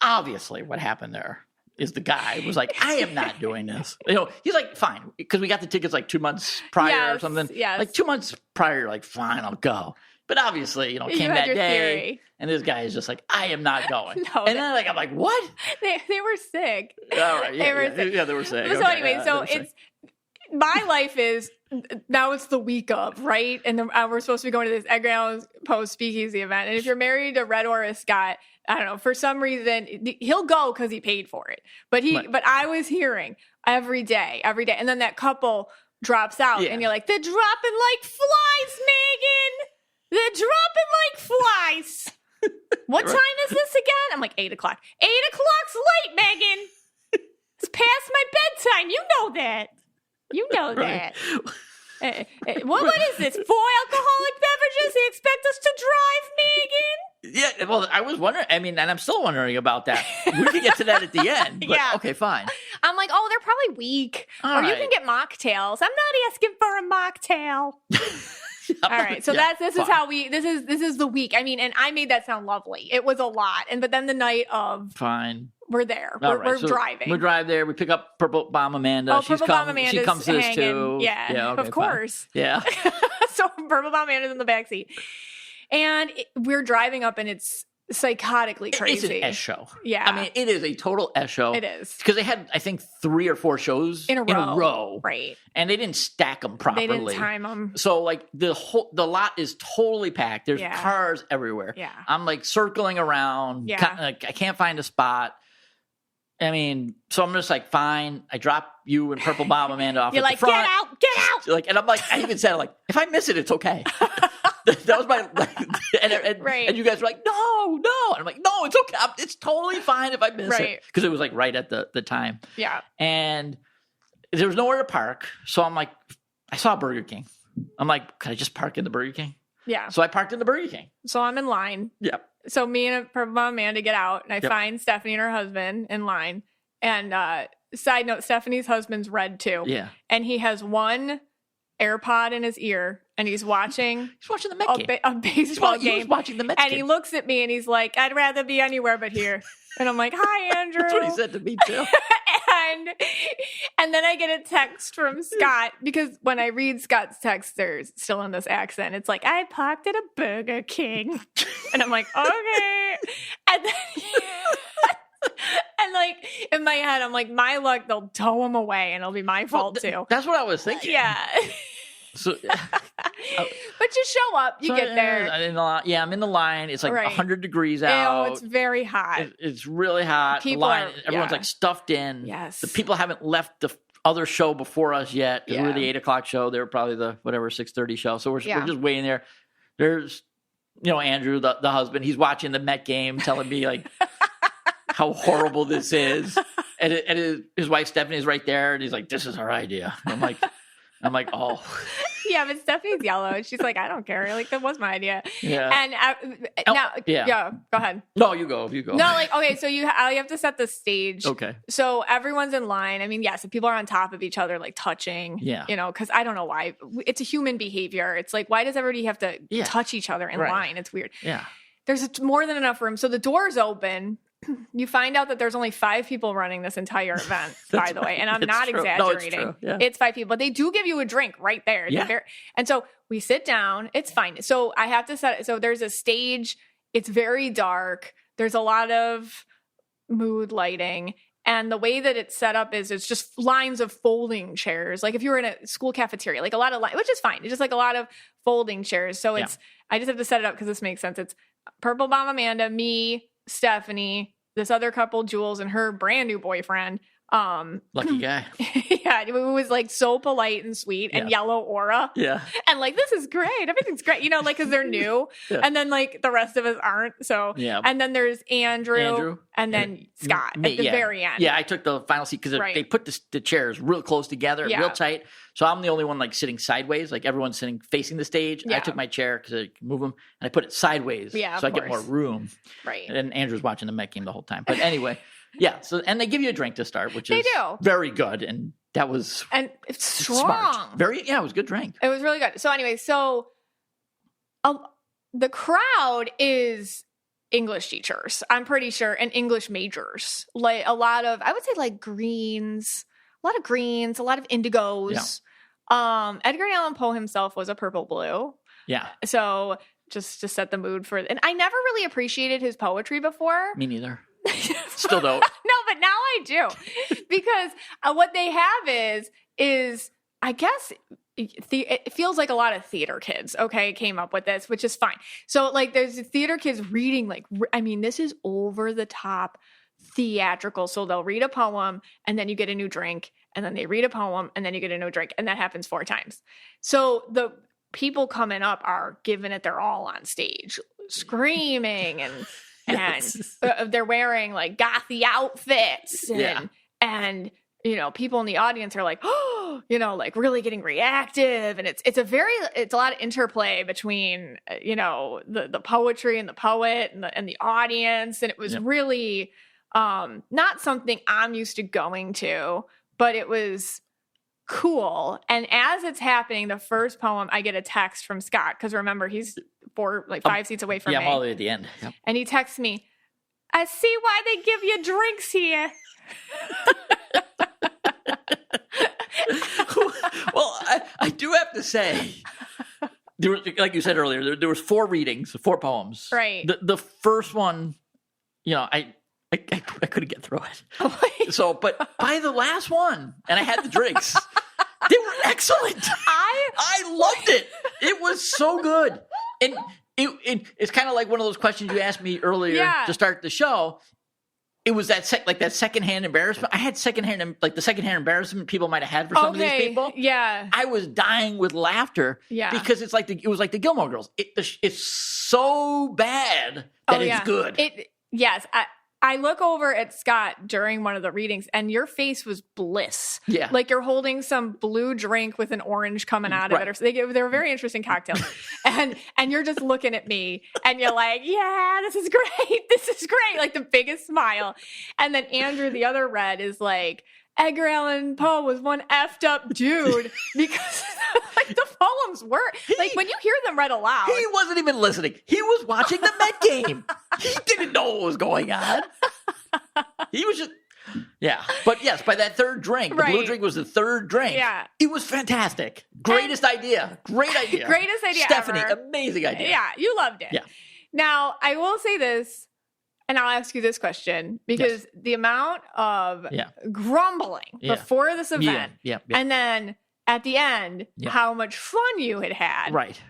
Obviously what happened there is the guy was like, I am not doing this. He's like, fine. Because we got the tickets like 2 months prior or something. Yes. Like 2 months prior, like, fine, I'll go. But obviously, You came had that your day. theory. And this guy is just like, I am not going. No, and then I'm like, what? They were sick. All right. They were Yeah, sick. yeah, they were sick. So Okay, anyway, yeah, so they were sick. it's my life is now it's the week of, right? And we're supposed to be going to this Edgar Allan Poe speakeasy event. And if you're married to Red or a Scott, I don't know, for some reason he'll go because he paid for it. But but I was hearing every day. And then that couple drops out and you're like, they're dropping like flies, Megan. They're dropping like flies. What time is this again? I'm like 8 o'clock. 8 o'clock's late, Megan. It's past my bedtime. You know that. You know that. What is this? 4 alcoholic beverages? They expect us to drive, Megan? Yeah, well, I was wondering. I mean, and I'm still wondering about that. We can get to that at the end. But Yeah. Okay, fine. I'm like, oh, they're probably weak. All or you right. can get mocktails. I'm not asking for a mocktail. All right. So this is the week. I mean, and I made that sound lovely. It was a lot. But then the night of fine. We're there. All We're so driving. We drive there. We pick up Purple Bomb Amanda. Oh, Purple Bomb Amanda's she comes to this hanging. too. Yeah, okay, of course. Fine. Yeah. So Purple Bomb Amanda's in the backseat. And we're driving up and it's psychotically crazy. It's an S show. Yeah. I mean, it is a total S show. It is. Because they had, I think, 3 or 4 shows in a row. Right. And they didn't stack them properly. They didn't time them. So, like, the lot is totally packed. There's cars everywhere. Yeah. I'm, like, circling around. Yeah. I can't find a spot. I mean, so I'm just like, fine. I drop you and Purple Bomb Amanda off You're at like, the front. get out. Like, and I'm like, I even said, like, if I miss it, it's okay. That was my, and you guys were like, no. And I'm like, no, it's okay. It's totally fine if I miss it. Because it was like right at the time. Yeah. And there was nowhere to park. So I'm like, I saw Burger King. I'm like, can I just park in the Burger King? Yeah. So I parked in the Burger King. So I'm in line. Yep. So me and Purple Bomb Amanda get out and I find Stephanie and her husband in line. And side note, Stephanie's husband's red too. Yeah. And he has one AirPod in his ear and he's watching the Met game. A baseball game. He was watching the Met game. And he looks at me and he's like, I'd rather be anywhere but here. And I'm like, hi, Andrew. That's what he said to me too. and then I get a text from Scott because when I read Scott's text, they're still in this accent. It's like, I parked at a Burger King. And I'm like, okay. And then and like in my head, I'm like, my luck, they'll tow him away and it'll be my fault too. That's what I was thinking. Yeah. So, but just show up. You get there. I'm in the line. It's like 100 degrees out. Oh, it's very hot. It's really hot. Everyone's like stuffed in. Yes. The people haven't left the other show before us yet. Because we're the 8 o'clock show. They were probably the 6:30 show. So we're just waiting there. There's, Andrew, the husband. He's watching the Met game, telling me like how horrible this is. And his wife Stephanie is right there, and he's like, "This is our idea." And I'm like, oh. Yeah, but Stephanie's yellow. And she's like, I don't care. Like, that was my idea. Yeah. And go ahead. No, you go. No, like, okay, so you have to set the stage. Okay. So everyone's in line. I mean, yes, if people are on top of each other, like touching, because I don't know why. It's a human behavior. It's like, why does everybody have to touch each other in line? It's weird. Yeah. There's more than enough room. So the door's open. You find out that there's only 5 people running this entire event, by the way. And I'm not exaggerating. No, it's true. Yeah. It's 5 people. But they do give you a drink right there. Yeah. And so we sit down. It's fine. So I have to set it. So there's a stage. It's very dark. There's a lot of mood lighting. And the way that it's set up is it's just lines of folding chairs. Like if you were in a school cafeteria, like a lot of which is fine. It's just like a lot of folding chairs. So I just have to set it up because this makes sense. It's Purple Bomb Amanda, me, Stephanie, this other couple, Jules, and her brand new boyfriend. Lucky guy. Yeah, it was like so polite and sweet and yellow aura. Yeah. And like, this is great. Everything's great. Like, because they're new. And then like the rest of us aren't. So, and then there's Andrew and then Scott at the very end. Yeah, I took the final seat because they put the chairs real close together, real tight. So I'm the only one like sitting sideways. Like everyone's sitting facing the stage. I took my chair because I could move them and I put it sideways. Yeah, so I get more room. Right. And Andrew's watching the Met game the whole time. But anyway. Yeah, so and they give you a drink to start, which is very good, and that was it's strong. Smart. It was a good drink. It was really good. So anyway, the crowd is English teachers, I'm pretty sure, and English majors. Like a lot of, I would say, like greens, a lot of indigos. Yeah. Edgar Allan Poe himself was a purple blue. Yeah. So just to set the mood for, and I never really appreciated his poetry before. Me neither. Still don't. No, but now I do. Because what they have is I guess it feels like a lot of theater kids, came up with this, which is fine. So like there's theater kids reading this is over the top theatrical. So they'll read a poem and then you get a new drink and then they read a poem and then you get a new drink. And that happens 4 times. So the people coming up are giving it their all on stage, screaming and they're wearing like gothy outfits and people in the audience are like, like really getting reactive. And it's a lot of interplay between, the poetry and the poet and the audience. And it was really not something I'm used to going to, but it was cool. And as it's happening, the first poem, I get a text from Scott, because remember, he's 5 seats away from me. I'm all the way at the end. Yep. And he texts me, I see why they give you drinks here. Well, I do have to say, there was, like you said earlier, there was 4 readings, 4 poems. Right. The first one, I couldn't get through it. So, but by the last one, and I had the drinks, they were excellent. I loved it. It was so good. And it's kind of like one of those questions you asked me earlier to start the show. It was that secondhand embarrassment. I had the secondhand embarrassment people might have had for some of these people. Yeah, I was dying with laughter. Yeah, because it was like the Gilmore Girls. It's so bad that it's good. Yes. I look over at Scott during one of the readings, and your face was bliss. Yeah. Like you're holding some blue drink with an orange coming out of it. Or they were very interesting cocktails. and you're just looking at me, and you're like, yeah, this is great. This is great. Like the biggest smile. And then Andrew, the other red, is like, Edgar Allan Poe was one effed up dude, because like the poems were like when you hear them read aloud. He wasn't even listening. He was watching the Met game. He didn't know what was going on. He was just But yes, by that third drink, the blue drink was the third drink. Yeah, it was fantastic. Greatest idea. Great idea. Greatest idea, Stephanie, ever. Amazing idea. Yeah, you loved it. Yeah. Now I will say this. And I'll ask you this question, because the amount of grumbling before this event and then at the end, how much fun you had. Right.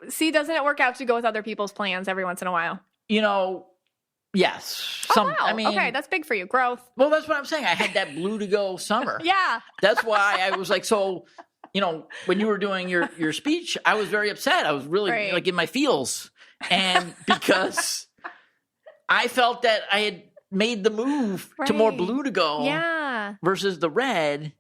See, doesn't it work out to go with other people's plans every once in a while? Yes. Wow. I mean, okay, that's big for you. Growth. Well, that's what I'm saying. I had that bludigo summer. Yeah. That's why I was like, so, when you were doing your speech, I was very upset. I was really like in my feels. And because I felt that I had made the move to more bludigo versus the red,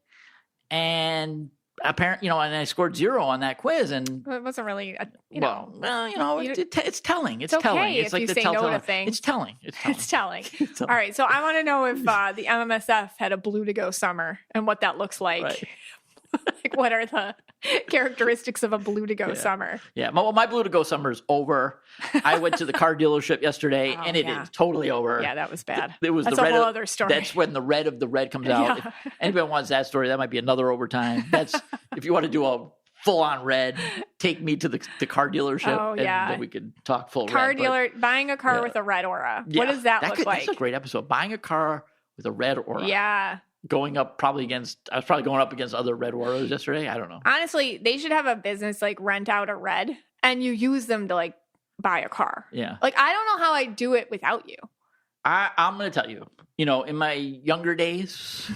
and apparently, and I scored 0 on that quiz, and it wasn't really, it's telling. It's okay telling. It's like the telltale. It's telling. It's telling. All right, so I want to know if the MMSF had a bludigo summer and what that looks like. Right. Like, what are the characteristics of a bludigo summer? Yeah, well, my bludigo summer is over. I went to the car dealership yesterday, and it is totally over. Yeah, that was bad. That's a whole other story. That's when the red of the red comes out. Yeah. If anybody wants that story, that might be another overtime. That's if you want to do a full-on red, take me to the car dealership, and then we could talk full car red. Dealer buying a car with a red aura. Yeah. What does that look like? That's a great episode. Buying a car with a red aura. Yeah. Going up I was probably going up against other red auras yesterday. I don't know. Honestly, they should have a business like rent out a red and you use them to like buy a car. Yeah. Like, I don't know how I do it without you. I'm going to tell you, in my younger days,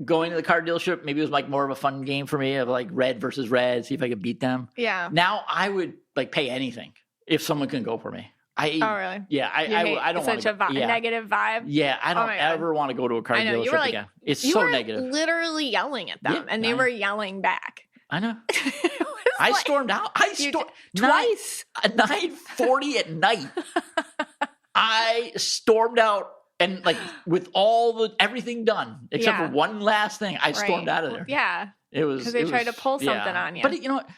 going to the car dealership, maybe it was like more of a fun game for me of like red versus red, see if I could beat them. Yeah. Now I would like pay anything if someone can go for me. Oh, really? Yeah, I don't want such a negative vibe. Yeah, I don't ever want to go to a car dealership again. It's so negative. Literally yelling at them, and they were yelling back. I know. I stormed out. Twice at 9:40 at night. I stormed out, and like with everything done except for one last thing, I stormed out of there. Yeah, it was because they tried to pull something on you. But you know what?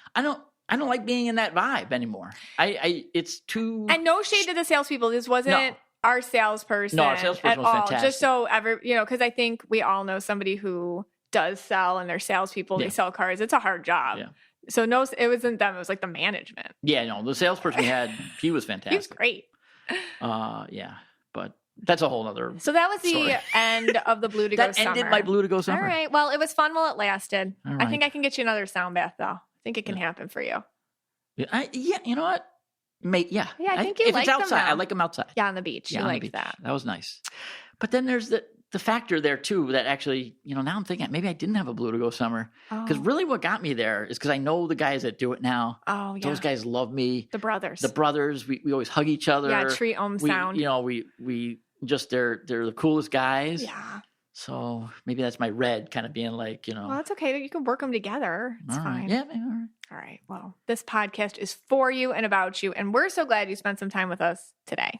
I don't like being in that vibe anymore. It's too. And no shade to the salespeople. This wasn't our salesperson. No, our salesperson was fantastic. Just so because I think we all know somebody who does sell, and they're salespeople. They sell cars. It's a hard job. Yeah. So no, it wasn't them. It was like the management. Yeah, no, the salesperson we had, he was fantastic. He was great. Yeah, but that's a whole other. So that was the end of the bludigo summer. That ended my bludigo summer. All right. Well, it was fun while it lasted. Right. I think I can get you another sound bath, though. I think it can happen for you. Yeah, you know what? Yeah, I think you if like it's outside, them now. I like them outside. Yeah, on the beach. Yeah, you like that. That was nice. But then there's the factor there too that actually, now I'm thinking maybe I didn't have a bludigo summer because really what got me there is because I know the guys that do it now. Oh yeah, those guys love me. The brothers. We always hug each other. Yeah, treat sound. We just they're the coolest guys. Yeah. So maybe that's my red kind of being like, Well, that's okay. You can work them together. It's fine. Yeah, all right. All right. Well, this podcast is for you and about you, and we're so glad you spent some time with us today.